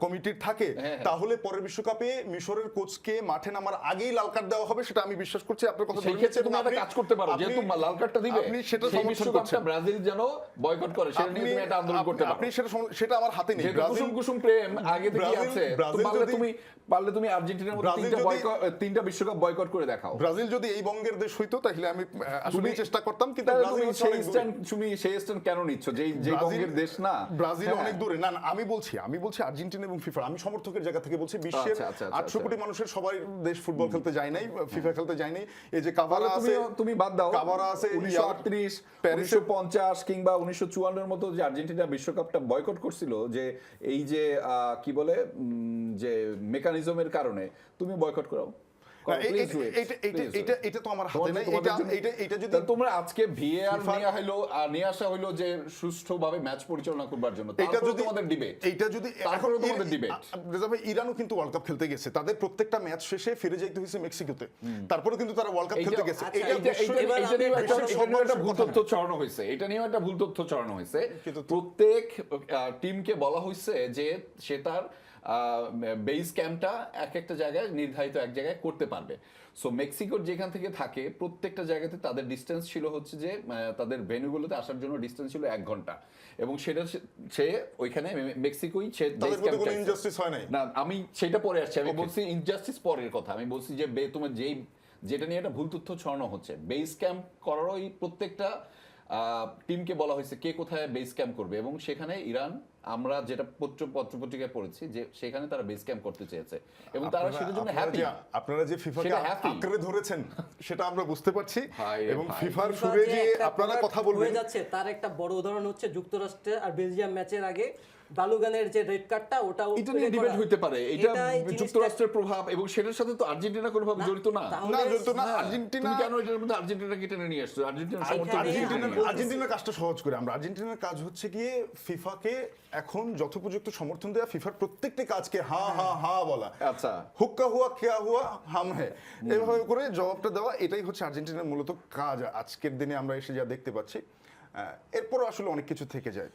S3: কমিটির থাকে, তাহলে পরের বিশ্বকাপে মিশরের কোচকে মাঠে নামার আগেই লাল কার্ড দেওয়া হবে, সেটা আমি বিশ্বাস করছি। আপনার কথা
S1: সেই ক্ষেত্রে তুমি একটা কাজ করতে পারো, যেহেতু লাল কার্ডটা দিবে
S3: আপনি সেটা সমর্থন করছেন,
S1: ব্রাজিল যেন বয়কট করে, সেটা নিয়ে তুমি একটা আন্দোলন করতে পারো।
S3: আপনি সেটা আমার হাতে নেই।
S1: কুসুম প্রেম আগে থেকে আছে, পারলে তুমি আর্জেন্টিনার মতো তিনটা বিশ্বকাপ বয়কট করে দেখাও।
S3: ব্রাজিল যদি এই বঙ্গের দেশ হইতো তাহলে আমি আসলে চেষ্টা করতাম, কিন্তু
S1: তুমি সেই স্ট্যান্ড কেন নিচ্ছ যে বঙ্গের দেশ না?
S3: ব্রাজিল অনেক দূরে। না, আমি বলছি আর্জেন্টিনা এবং ফিফা, আমি সমর্থকের জায়গা থেকে বলছি, বিশ্বের 800 কোটি মানুষের সবাই দেশ ফুটবল খেলতে যায় নাই, ফিফা খেলতে যায় নাই। এই যে কাভারা আছে,
S1: তুমি বাদ দাও,
S3: কাভারা আছে
S1: 1938, 1950 কিংবা 1954 এর মতো যে আর্জেন্টিনা বিশ্বকাপটা বয়কট করছিল, যে এই যে কি বলে যে মেকানিজমের কারণে, তুমি বয়কট করো।
S3: এটা তো আমার হাতে নাই। এটা যদি
S1: তোমরা আজকে ভিএআর নিয়ে আসা হলো যে সুষ্ঠুভাবে ম্যাচ পরিচালনা করবার জন্য,
S3: এটা যদি
S1: তোমাদের ডিবেট,
S3: এটা যদি এখন তোমাদের ডিবেট, রেজা ভাই ইরানও কিন্তু ওয়ার্ল্ড কাপ খেলতে গেছে, তাদের প্রত্যেকটা ম্যাচ শেষে ফিরে যাইতে হয়েছে মেক্সিকোতে, তারপরে কিন্তু তারা ওয়ার্ল্ড কাপ খেলতে গেছে।
S1: এটা নিয়ে একটা ভুল তথ্য ছড়ানো হয়েছে, প্রত্যেক টিমকে বলা হয়েছে যে সে তার বেস ক্যাম্পটা একটা জায়গায় নির্ধারিত এক জায়গায় করতে পারবে। সো মেক্সিকোর যেখান থেকে থাকে প্রত্যেকটা জায়গাতে তাদের ডিস্টেন্স ছিল হচ্ছে যে তাদের ভেন্যুগুলোতে আসার জন্য ডিস্টেন্স ছিল 1 ঘন্টা, এবং সেটা সে ওইখানে মেক্সিকোই সে বেস ক্যাম্প
S3: ইনজাস্টিস হয় নাই।
S1: না, আমি সেটা পরে আসছি, আমি বলছি ইনজাস্টিস পরের কথা। আমি বলছি যে তোমার যেটা নিয়ে একটা ভুল তথ্য ছড়ানো হচ্ছে, বেস ক্যাম্প করারই প্রত্যেকটা টিমকে বলা হয়েছে কে কোথায় বেস ক্যাম্প করবে, এবং সেখানে ইরান, আমরা যেটা পত্রপত্রিকায় পড়েছি যে সেখানে তারা বেস ক্যাম্প করতে চেয়েছে, এবং তারা সেটার জন্য হ্যাপি।
S3: আপনারা যে ফিফাকে আঁকড়ে ধরেছেন সেটা আমরা বুঝতে পারছি, এবং ফিফার সুরে যে আপনারা কথা বলবেন
S2: যাচ্ছে তার একটা বড় উদাহরণ হচ্ছে যুক্তরাষ্ট্র আর বেলজিয়াম ম্যাচের আগে বালুগানের যে রেড কার্ডটা, ওটাও
S1: এটা নিয়ে ডিবেট হইতে পারে, এটা যুক্তরাষ্ট্রের প্রভাব, এবং সেটার সাথে তো আর্জেন্টিনা কোনো ভাবে জড়িত না। আর্জেন্টিনা কেন এটার মধ্যে আর্জেন্টিনাকে টেনে নিয়ে আসছে?
S3: আর্জেন্টিনার কাজটা সহজ করে আমরা, আর্জেন্টিনার কাজ হচ্ছে গিয়ে ফিফাকে এখন যথোপযুক্ত সমর্থন দেওয়া, ফিফার প্রত্যেকটি কাজকে হা হা হা বলা,
S1: আচ্ছা
S3: হুক্কা হুয়া কিয়া হুয়া হাম হ্যাঁ, এভাবে করে জবাবটা দেওয়া, এটাই হচ্ছে আর্জেন্টিনার মূলত কাজ আজকের দিনে আমরা এসে যা দেখতে পাচ্ছি। এরপরও আসলে অনেক কিছু থেকে যায়।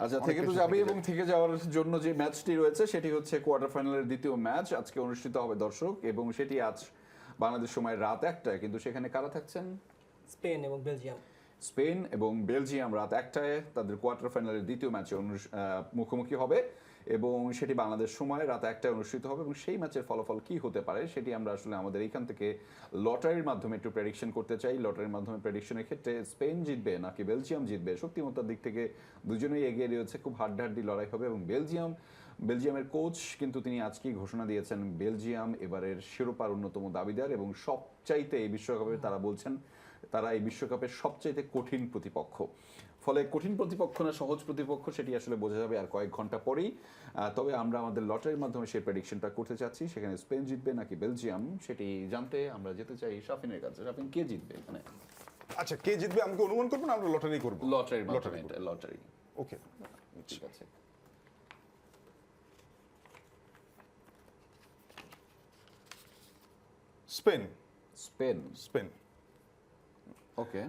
S1: আচ্ছা, থেকে তো যাবে, এবং থেকে যাওয়ার জন্য যে ম্যাচটি রয়েছে সেটি হচ্ছে কোয়ার্টার ফাইনালের দ্বিতীয় ম্যাচ, আজকে অনুষ্ঠিত হবে দর্শক, এবং সেটি আজ বাংলাদেশ সময় রাত 1টায়, কিন্তু সেখানে কারা থাকছেন?
S2: স্পেন এবং বেলজিয়াম।
S1: স্পেন এবং বেলজিয়াম রাত 1টায় তাদের কোয়ার্টার ফাইনালের দ্বিতীয় ম্যাচে মুখোমুখি হবে এবং সেটি বাংলাদেশ সময় রাত 1টায় অনুষ্ঠিত হবে এবং সেই ম্যাচের ফলাফল কি হতে পারে সেটি আমরা আসলে আমাদের এইখান থেকে লটারির মাধ্যমে একটু প্রেডিকশন করতে চাই। লটারির মাধ্যমে প্রেডিকশনের ক্ষেত্রে স্পেন জিতবে নাকি বেলজিয়াম জিতবে, শক্তিমত্তার দিক থেকে দুজনেই এগিয়ে রয়েছে, খুব হাড্ডাহাড্ডি লড়াই হবে। এবং বেলজিয়ামের কোচ কিন্তু তিনি আজকেই ঘোষণা দিয়েছেন বেলজিয়াম এবারের শিরোপার অন্যতম দাবিদার এবং সবচাইতে এই বিশ্বকাপে তারা বলছেন তারা এই বিশ্বকাপের সবচাইতে কঠিন প্রতিপক্ষ। ফলে কঠিন প্রতিপক্ষ না সহজ প্রতিপক্ষ সেটি আসলে বোঝা যাবে আর কয়েক ঘন্টা পরেই। তবে আমরা আমাদের লটারির মাধ্যমে সেই প্রেডিকশনটা করতে চাচ্ছি, সেখানে স্পেন জিতবে নাকি বেলজিয়াম সেটি জানতে আমরা যেতে চাই শাফিনের কাছে। শাফিন, কে জিতবে এখানে?
S3: আচ্ছা, কে জিতবে আমাকে অনুমান করবো না আমরা লটারি করবো?
S1: লটারি।
S3: ওকে,
S1: ঠিক আছে।
S3: স্পেন।
S1: স্পেন। ওকে,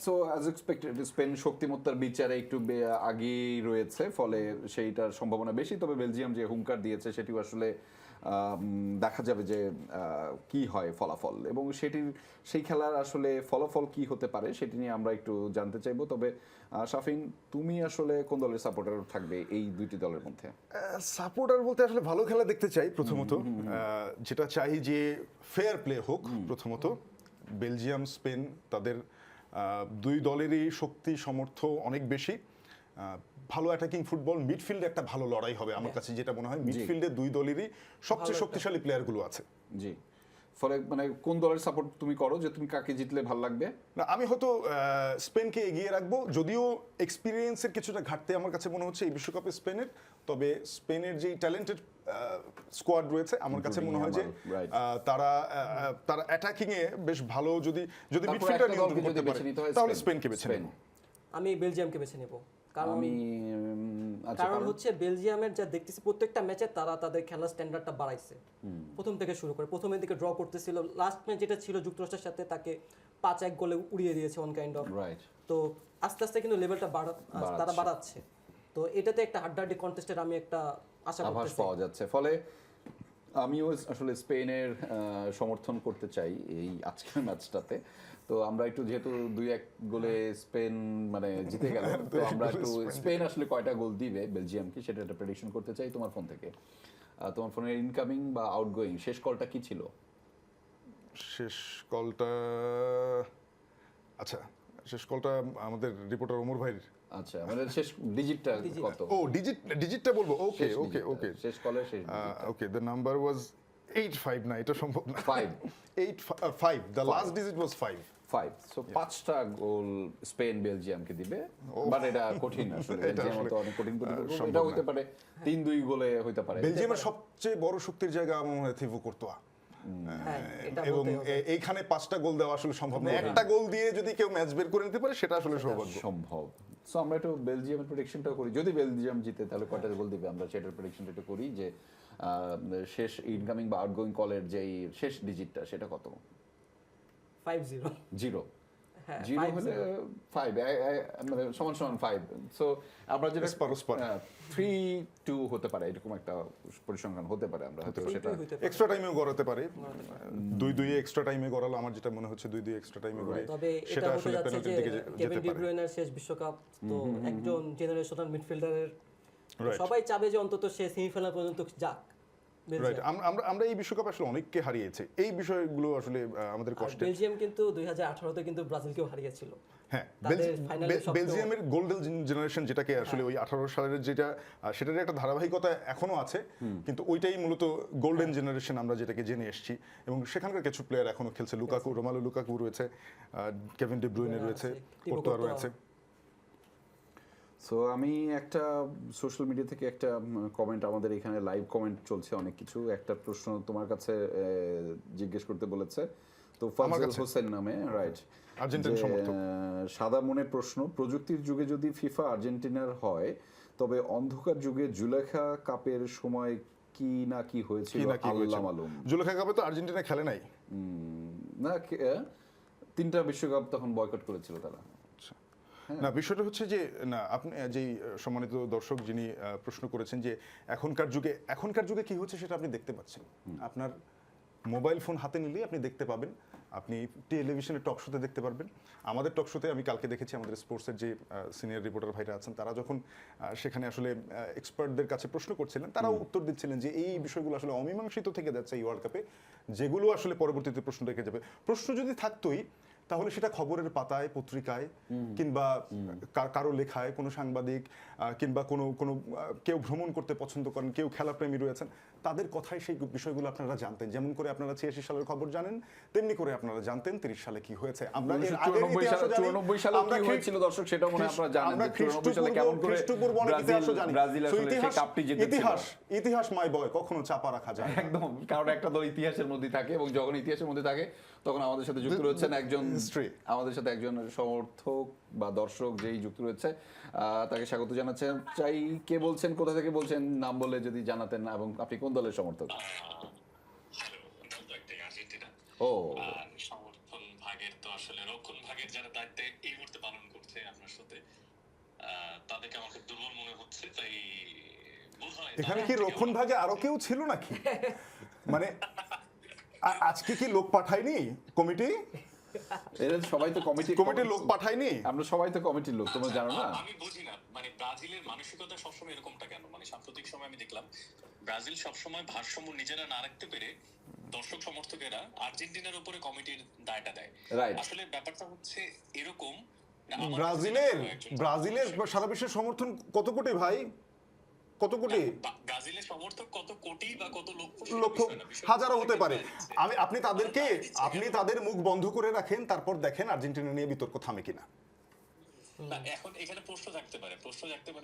S1: সো অ্যাজ এক্সপেক্টেড স্পেন শক্তিমত্তার বিচারে একটু আগেই রয়েছে, ফলে সেইটার সম্ভাবনা বেশি। তবে বেলজিয়াম যে হুঙ্কার দিয়েছে সেটিও আসলে দেখা যাবে যে কি হয় ফলাফল, এবং সেই খেলার আসলে ফলাফল কি হতে পারে সেটি নিয়ে আমরা একটু জানতে চাইবো। তবে শাফিন, তুমি আসলে কোন দলের সাপোর্টার থাকবে এই দুইটি দলের মধ্যে?
S3: সাপোর্টার বলতে আসলে ভালো খেলা দেখতে চাই প্রথমত, যেটা চাই যে ফেয়ার প্লে হোক প্রথমত। বেলজিয়াম স্পেন তাদের দুই দলেরই শক্তি সমর্থ অনেক বেশি, ভালো অ্যাটাকিং ফুটবল, মিডফিল্ডে একটা ভালো লড়াই হবে আমার কাছে যেটা মনে হয়। মিডফিল্ডে দুই দলেরই সবচেয়ে শক্তিশালী প্লেয়ারগুলো আছে।
S1: জি, ফলে মানে কোন দলের সাপোর্ট তুমি করো, যে তুমি কাকে জিতলে ভালো লাগবে?
S3: না, আমি হয়তো স্পেনকে এগিয়ে রাখবো, যদিও এক্সপিরিয়েন্সের কিছুটা ঘাটতি আমার কাছে মনে হচ্ছে এই বিশ্বকাপে স্পেনের। তবে স্পেনের যেই ট্যালেন্টেড স্কোয়াড রয়েছে আমার কাছে মনে হয় যে তারা অ্যাটাকিং এ বেশ ভালো, যদি মিডফিল্ডটা নিয়ন্ত্রণ করতে পারে তাহলে স্পেনকে বেছে নেব।
S2: আমি বেলজিয়ামকে বেছে নেব, কারণ হচ্ছে বেলজিয়ামের যা দেখতেছি প্রত্যেকটা ম্যাচে তারা তাদের খেলার স্ট্যান্ডার্ডটা বাড়াইছে প্রথম থেকে শুরু করে। প্রথমের দিকে ড্র করতেছিল, লাস্ট ম্যাচ যেটা ছিল যুক্তরাষ্ট্রের সাথে তাকে 5-1 গোলে উড়িয়ে দিয়েছে অন কাইন্ড অফ। তো আস্তে আস্তে কিন্তু লেভেলটা তারা বাড়াচ্ছে। তো এটাতে একটা হাড্ডাহাড্ডি কন্টেস্টের আমি একটা আশা করতেছি
S1: পাওয়া যাচ্ছে। ফলে আমিও আসলে স্পেনের সমর্থন করতে চাই এই আজকের ম্যাচটাতে। তো আমরা একটু যেহেতু 2-1 গোলে স্পেন মানে জিতে গেল, তো আমরা একটু স্পেন আসলে কয়টা গোল দিবে বেলজিয়ামকে সেটা একটা প্রেডিকশন করতে চাই তোমার ফোন থেকে। তোমার ফোনের ইনকামিং বা আউটগোয়িং শেষ কলটা কি ছিল?
S3: শেষ কলটা আমাদের রিপোর্টার ওমর ভাইয়ের।
S1: আচ্ছা, মানে শেষ ডিজিটটা কত?
S3: ও, ডিজিটটা বলবো। ওকে,
S1: শেষ কলের শেষ
S3: ওকে, দ্য নাম্বার ওয়াজ 85। না, এটা সম্ভব না। 5 the last digit was 5।
S1: So 5টা গোল স্পেন বেলজিয়ামকে দিবে, বাট এটা কঠিন আসলে। বেলজিয়াম তো অনেক কঠিন প্রতিপক্ষ, এটা হতে পারে 3-2 গোলে হতে পারে।
S3: বেলজিয়ামের সবচেয়ে বড় শক্তির জায়গা আমার মনে হয় থিবো কোর্তোয়া, এবং এইখানে 5টা গোল দেওয়া আসলে সম্ভব না। একটা গোল দিয়ে যদি কেউ ম্যাচ বের করে নিতে পারে সেটা আসলে
S1: সম্ভব। সো আমরা একটু বেলজিয়ামের প্রেডিকশনটা করি, যদি বেলজিয়াম জিতে তাহলে কয়টা গোল দিবে আমরা সেটার প্রেডিকশনটা একটু করি, যে শেষ ইনকামিং বা আউটগোয়িং কলের যেই শেষ ডিজিটটা সেটা কত?
S2: 5-0
S1: জিরো হলে 5 মানে সমান 5। সো আমরা যেটা 3-2 হতে পারে, এরকম একটা পরিসংখ্যান হতে পারে। আমরা হয়তো সেটা
S3: এক্সট্রা টাইমেও গড়াতে পারে, 2-2 এক্সট্রা টাইমে গড়ালো। আমার যেটা মনে হচ্ছে 2-2 এক্সট্রা টাইমে গড়ে সেটা আসলে পেনাল্টির দিকে যেতে
S2: কেভিন ডি
S3: পারে।
S2: ব্রুয়নের শেষ বিশ্বকাপ, তো একজন জেনারেশনাল মিডফিল্ডারের সবাই চাবে যে অন্তত সে সেমিফাইনাল পর্যন্ত যাক।
S3: রাইট, আমরা এই বিশ্বকাপে আসলে অনেককে হারিয়েছে, এই বিষয়গুলো আসলে আমাদের কষ্ট।
S2: বেলজিয়াম কিন্তু 2018-তে কিন্তু ব্রাজিলকেও হারিয়েছিল।
S3: হ্যাঁ, বেলজিয়ামের গোল্ডেন জেনারেশন যেটাকে আসলে ওই 18 সালের যেটা, সেটার একটা ধারাবাহিকতা এখনো আছে, কিন্তু ওইটাই মূলত গোল্ডেন জেনারেশন আমরা যেটাকে জেনে এসেছি। এবং সেখানকার কিছু প্লেয়ার এখনো খেলছে, রোমালু লুকাকু রয়েছে, কেভিন ডি ব্রুয়নে রয়েছে, কোর্তোয়া রয়েছে।
S1: সো আমি একটা সোশ্যাল মিডিয়া থেকে একটা কমেন্ট, আমাদের এখানে লাইভ কমেন্ট চলছে অনেক কিছু, একটা প্রশ্ন তোমার কাছে জিজ্ঞেস করতে বলেছে। তো ফাজল হোসেন নামে, রাইট,
S3: আর্জেন্টিনা সমর্থক,
S1: সাদা মনের প্রশ্ন, প্রযুক্তির যুগে যদি ফিফা আর্জেন্টিনার হয় তবে অন্ধকার যুগে জুলেখা কাপের সময় কি হয়েছিল আল্লাহ মালুম।
S3: জুলেখা কাপে তো আর্জেন্টিনা খেলে নাই
S1: না, 3টা বিশ্বকাপ তখন বয়কট করেছিল তারা।
S3: না, বিষয়টা হচ্ছে যে, না, আপনি যেই সম্মানিত দর্শক যিনি প্রশ্ন করেছেন যে এখনকার যুগে কি হচ্ছে সেটা আপনি দেখতে পাচ্ছেন। আপনার মোবাইল ফোন হাতে নিলেই আপনি দেখতে পাবেন, আপনি টেলিভিশনের টক শোতে দেখতে পারবেন। আমাদের টক শোতে আমি কালকে দেখেছি আমাদের স্পোর্টসের যে সিনিয়র রিপোর্টার ভাইরা আছেন তারা যখন সেখানে আসলে এক্সপার্টদের কাছে প্রশ্ন করছিলেন, তারাও উত্তর দিচ্ছিলেন যে এই বিষয়গুলো আসলে অমীমাংসিত থেকে যাচ্ছে এই ওয়ার্ল্ড কাপে, যেগুলো আসলে পরবর্তীতে প্রশ্ন রেখে যাবে। প্রশ্ন যদি থাকতোই তাহলে সেটা খবরের পাতায়, পত্রিকায়, কিংবা কারো লেখায়, কোনো সাংবাদিক কিংবা কোনো কোনো কেউ ভ্রমণ করতে পছন্দ করেন, কেউ খেলাপ্রেমী রয়েছেন, তাদের কথাই সেই বিষয়গুলো আপনারা জানতেন। যেমন করে আপনারা 86 সালের খবর জানেন, তেমনি করে আপনারা জানতেন 30 সালে কি হয়েছে। আমরা এর আগের ইতিহাসও জানি,
S1: 94 সালে কি হয়েছিল দর্শক সেটা মনে হয় আপনারা জানেন,
S3: আমরা
S1: 94 সালে কেমন করে
S3: খ্রিস্টপূর্ব অনেক ইতিহাসও জানি।
S1: ব্রাজিল আসলে সেই কাপটি জিতেছিল।
S3: ইতিহাস মাই বয়, কখনো চাপা রাখা যায় না।
S1: একদম, কারণ একটা দল ইতিহাসের মধ্যে থাকে এবং যখন ইতিহাসের মধ্যে থাকে তখন আমাদের সাথে যুক্ত রয়েছেন একজন আমাদের সাথে একজন সমর্থক বা দর্শক যেই যুক্ত রয়েছে, তাকে স্বাগত জানাচ্ছি। চাই কে বলছেন, কোথা থেকে বলছেন, নাম বলে যদি জানাতেন, এবং আপনি কোন দলের সমর্থক? ও,
S4: সমর্থন ভাগের তো আসলে রক্ষণ ভাগের যারা দায়িত্বে এই মুহূর্তে পালন করছে আপনার সাথে, তাদেরকে আমার খুব দুর্বল মনে হচ্ছে। তাই বোধহয়
S3: এখানে কি রক্ষণ ভাগে আরো কেউ ছিল নাকি? মানে আজকে কি লোক পাঠায়নি কমিটি?
S1: এরা সবাই তো
S3: কমিটির লোক পাঠায়নি?
S1: আমরা সবাই তো কমিটির লোক, তোমরা জানো না?
S4: আমি বুঝি না মানে ব্রাজিলের মানসিকতা সবসময় এরকমটা কেন। মানে সাম্প্রতিক সময় আমি দেখলাম ব্রাজিল সবসময় ভারসাম্য নিজেরা না রাখতে পেরে দর্শক সমর্থকেরা আর্জেন্টিনার উপরে কমিটির দায়টা দেয়। আসলে ব্যাপারটা হচ্ছে এরকম,
S3: ব্রাজিলের সারা বিশ্বের সমর্থন কত কোটি ভাই? কত কোটি?
S4: ব্রাজিলের সমর্থক কত কোটি বা কত
S3: লক্ষ হাজারও হতে পারে। আপনি তাদের মুখ বন্ধ করে রাখেন, তারপর দেখেন আর্জেন্টিনা নিয়ে বিতর্ক থামে কিনা।
S4: এখন এখানে প্রশ্ন থাকতে পারে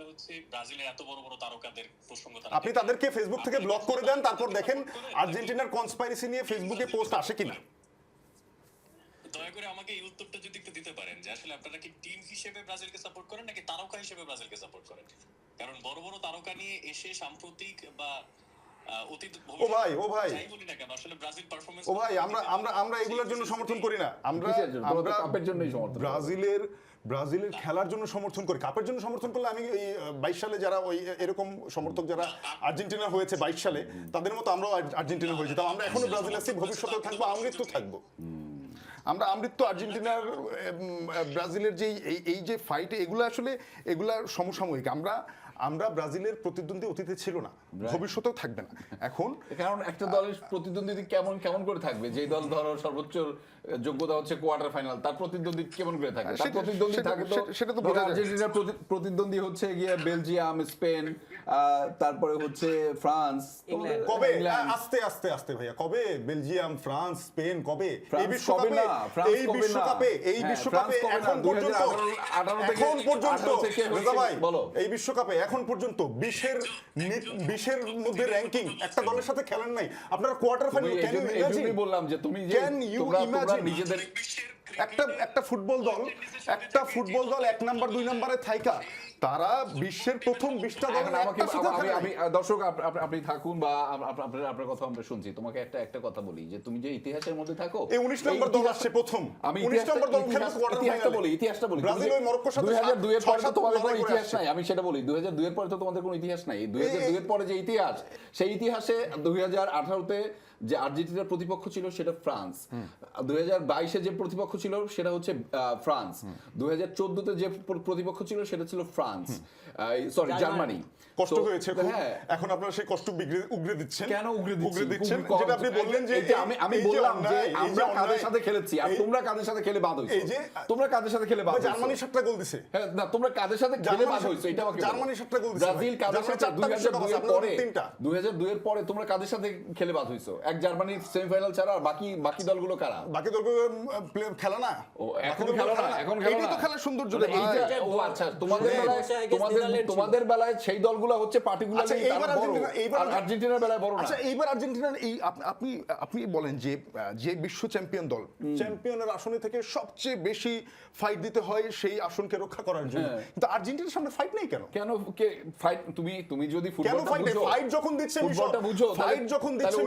S4: হচ্ছে ব্রাজিলের এত বড় বড় তারকাদের প্রসঙ্গ
S3: আপনি তাদেরকে ফেসবুক থেকে ব্লক করে দেন, তারপর দেখেন আর্জেন্টিনার কনস্পাইরেসি নিয়ে ফেসবুকে পোস্ট আসে কিনা।
S4: দয়া করে আমাকে এই উত্তরটা যদি একটু দিতে পারেন যে আসলে আপনারা কি টিম হিসেবে ব্রাজিলকে সাপোর্ট করেন নাকি তারকা হিসেবে ব্রাজিলকে সাপোর্ট করেন? কারণ বড় বড় তারকা নিয়ে এসে সাম্প্রতিক বা অতীত যাই বলি না কেন, আসলে ব্রাজিল পারফরম্যান্স
S3: আমরা এগুলোর জন্য সমর্থন করি না। আমরা
S1: কাপের জন্যই সমর্থন,
S3: ব্রাজিলের খেলার জন্য সমর্থন করি। কাপের জন্য সমর্থন করলে আমি এই 22 সালে যারা ওই এরকম সমর্থক যারা আর্জেন্টিনা হয়েছে 22 সালে, তাদের মতো আমরাও আর্জেন্টিনা হয়ে যেতাম। আমরা এখনো ব্রাজিল আছি, ভবিষ্যতেও থাকবো, আমৃত্যু থাকবো। আমরা আমৃত্যু আর্জেন্টিনার ব্রাজিলের যে এই যে ফাইট, এগুলা সমসাময়িক। আমরা ব্রাজিলের প্রতিদ্বন্দ্বী অতীতে ছিল না, ভবিষ্যতেও থাকবে না। এখন
S1: কারণ একটা দলের প্রতিদ্বন্দ্বী কেমন করে থাকবে? যে দল ধরো সর্বোচ্চ যোগ্যতা হচ্ছে কোয়ার্টার ফাইনাল, তার প্রতিদ্বন্দ্বী কেমন করে থাকবে? তার প্রতিদ্বন্দ্বী থাকে তো
S3: সেটা তো বোঝা যায়।
S1: আর্জেন্টিনার প্রতিদ্বন্দ্বী হচ্ছে গিয়ে বেলজিয়াম, স্পেন, তারপরে হচ্ছে ফ্রান্স।
S3: কবে? আস্তে ভাইয়া, কবে বেলজিয়াম, ফ্রান্স, স্পেন, কবে? এই বিশ্বকাপে এই বিশ্বকাপে এখন পর্যন্ত 20-এর মধ্যে র্যাঙ্কিং একটা দলের সাথে খেলেন নাই আপনারা কোয়ার্টার ফাইনাল।
S1: বললাম যে তুমি নিজেদের
S3: একটা ফুটবল দল 1 নাম্বার 2 নাম্বারে থাইকা তারা বিশ্বের প্রথম 20টা দল।
S1: দর্শক আপনি থাকুন বা আপনার কথা আমরা শুনছি, তোমাকে একটা কথা বলি যে তুমি যে ইতিহাসের মধ্যে থাকো,
S3: এই 19 নাম্বার দল আসছে প্রথম,
S1: আমি
S3: 19 নাম্বার দল খেলে কোয়ার্টার ফাইনালে।
S1: ইতিহাসটা বলি
S3: ব্রাজিল ওই মরক্কোর সাথে
S1: 2002 এর পরে তো তোমাদের কোনো ইতিহাস নাই। আমি সেটা বলি 2002 এর পরে তো তোমাদের কোনো ইতিহাস নাই। 2002 এর পরে যে ইতিহাস, সেই ইতিহাসে 2018-তে যে আর্জেন্টিনার প্রতিপক্ষ ছিল সেটা ফ্রান্স, 2022-এ যে প্রতিপক্ষ ছিল সেটা হচ্ছে ফ্রান্স, 2014-তে যে প্রতিপক্ষ ছিল সেটা ছিল ফ্রান্স, সরি জার্মানি।
S3: কষ্ট হয়েছে খুব। এখন আপনারা সেই কষ্ট উগরে দিচ্ছেন।
S1: কেন উগরে দিচ্ছেন?
S3: যেটা আপনি বললেন যে
S1: আমি বললাম যে আমরা কাদের সাথে খেলেছি আর তোমরা কাদের সাথে খেলে বাদ হইছো। তোমরা কাদের সাথে খেলে বাদ হইছো?
S3: জার্মানি 7টা গোল দিছে।
S1: হ্যাঁ, না তোমরা কাদের সাথে খেলে বাদ হইছো এটা আমাকে বলো।
S3: জার্মানি 7টা গোল দিছে।
S1: ব্রাজিল কাদের সাথে 2002 এর পরে 2002 এর পরে তোমরা কাদের সাথে খেলে বাদ হইছো? এক জার্মানি সেমিফাইনাল ছাড়া আর বাকি দলগুলো কারা?
S3: বাকি দলগুলো খেলা না।
S1: এখন খেলা না, এখন খেলা না।
S3: এটা তো খেলার সৌন্দর্য রে।
S1: ও আচ্ছা, তোমাদের বেলায় সেই দলগুলো হচ্ছে পার্টিকুলারলি আর্জেন্টিনার বেলায় বড় না।
S3: আচ্ছা, এইবার আর্জেন্টিনার এই আপনি বলেন যে বিশ্ব চ্যাম্পিয়ন দল, চ্যাম্পিয়নের আসনে থেকে সবচেয়ে বেশি ফাইট দিতে হয় সেই আসনকে রক্ষা করার জন্য, কিন্তু আর্জেন্টিনার সামনে ফাইট নেই কেন?
S1: ফাইট তুমি যদি ফুটবলটা বুঝো,
S3: ফাইট যখন দিচ্ছে
S1: ফুটবলটা বুঝো,
S3: ফাইট যখন দিচ্ছে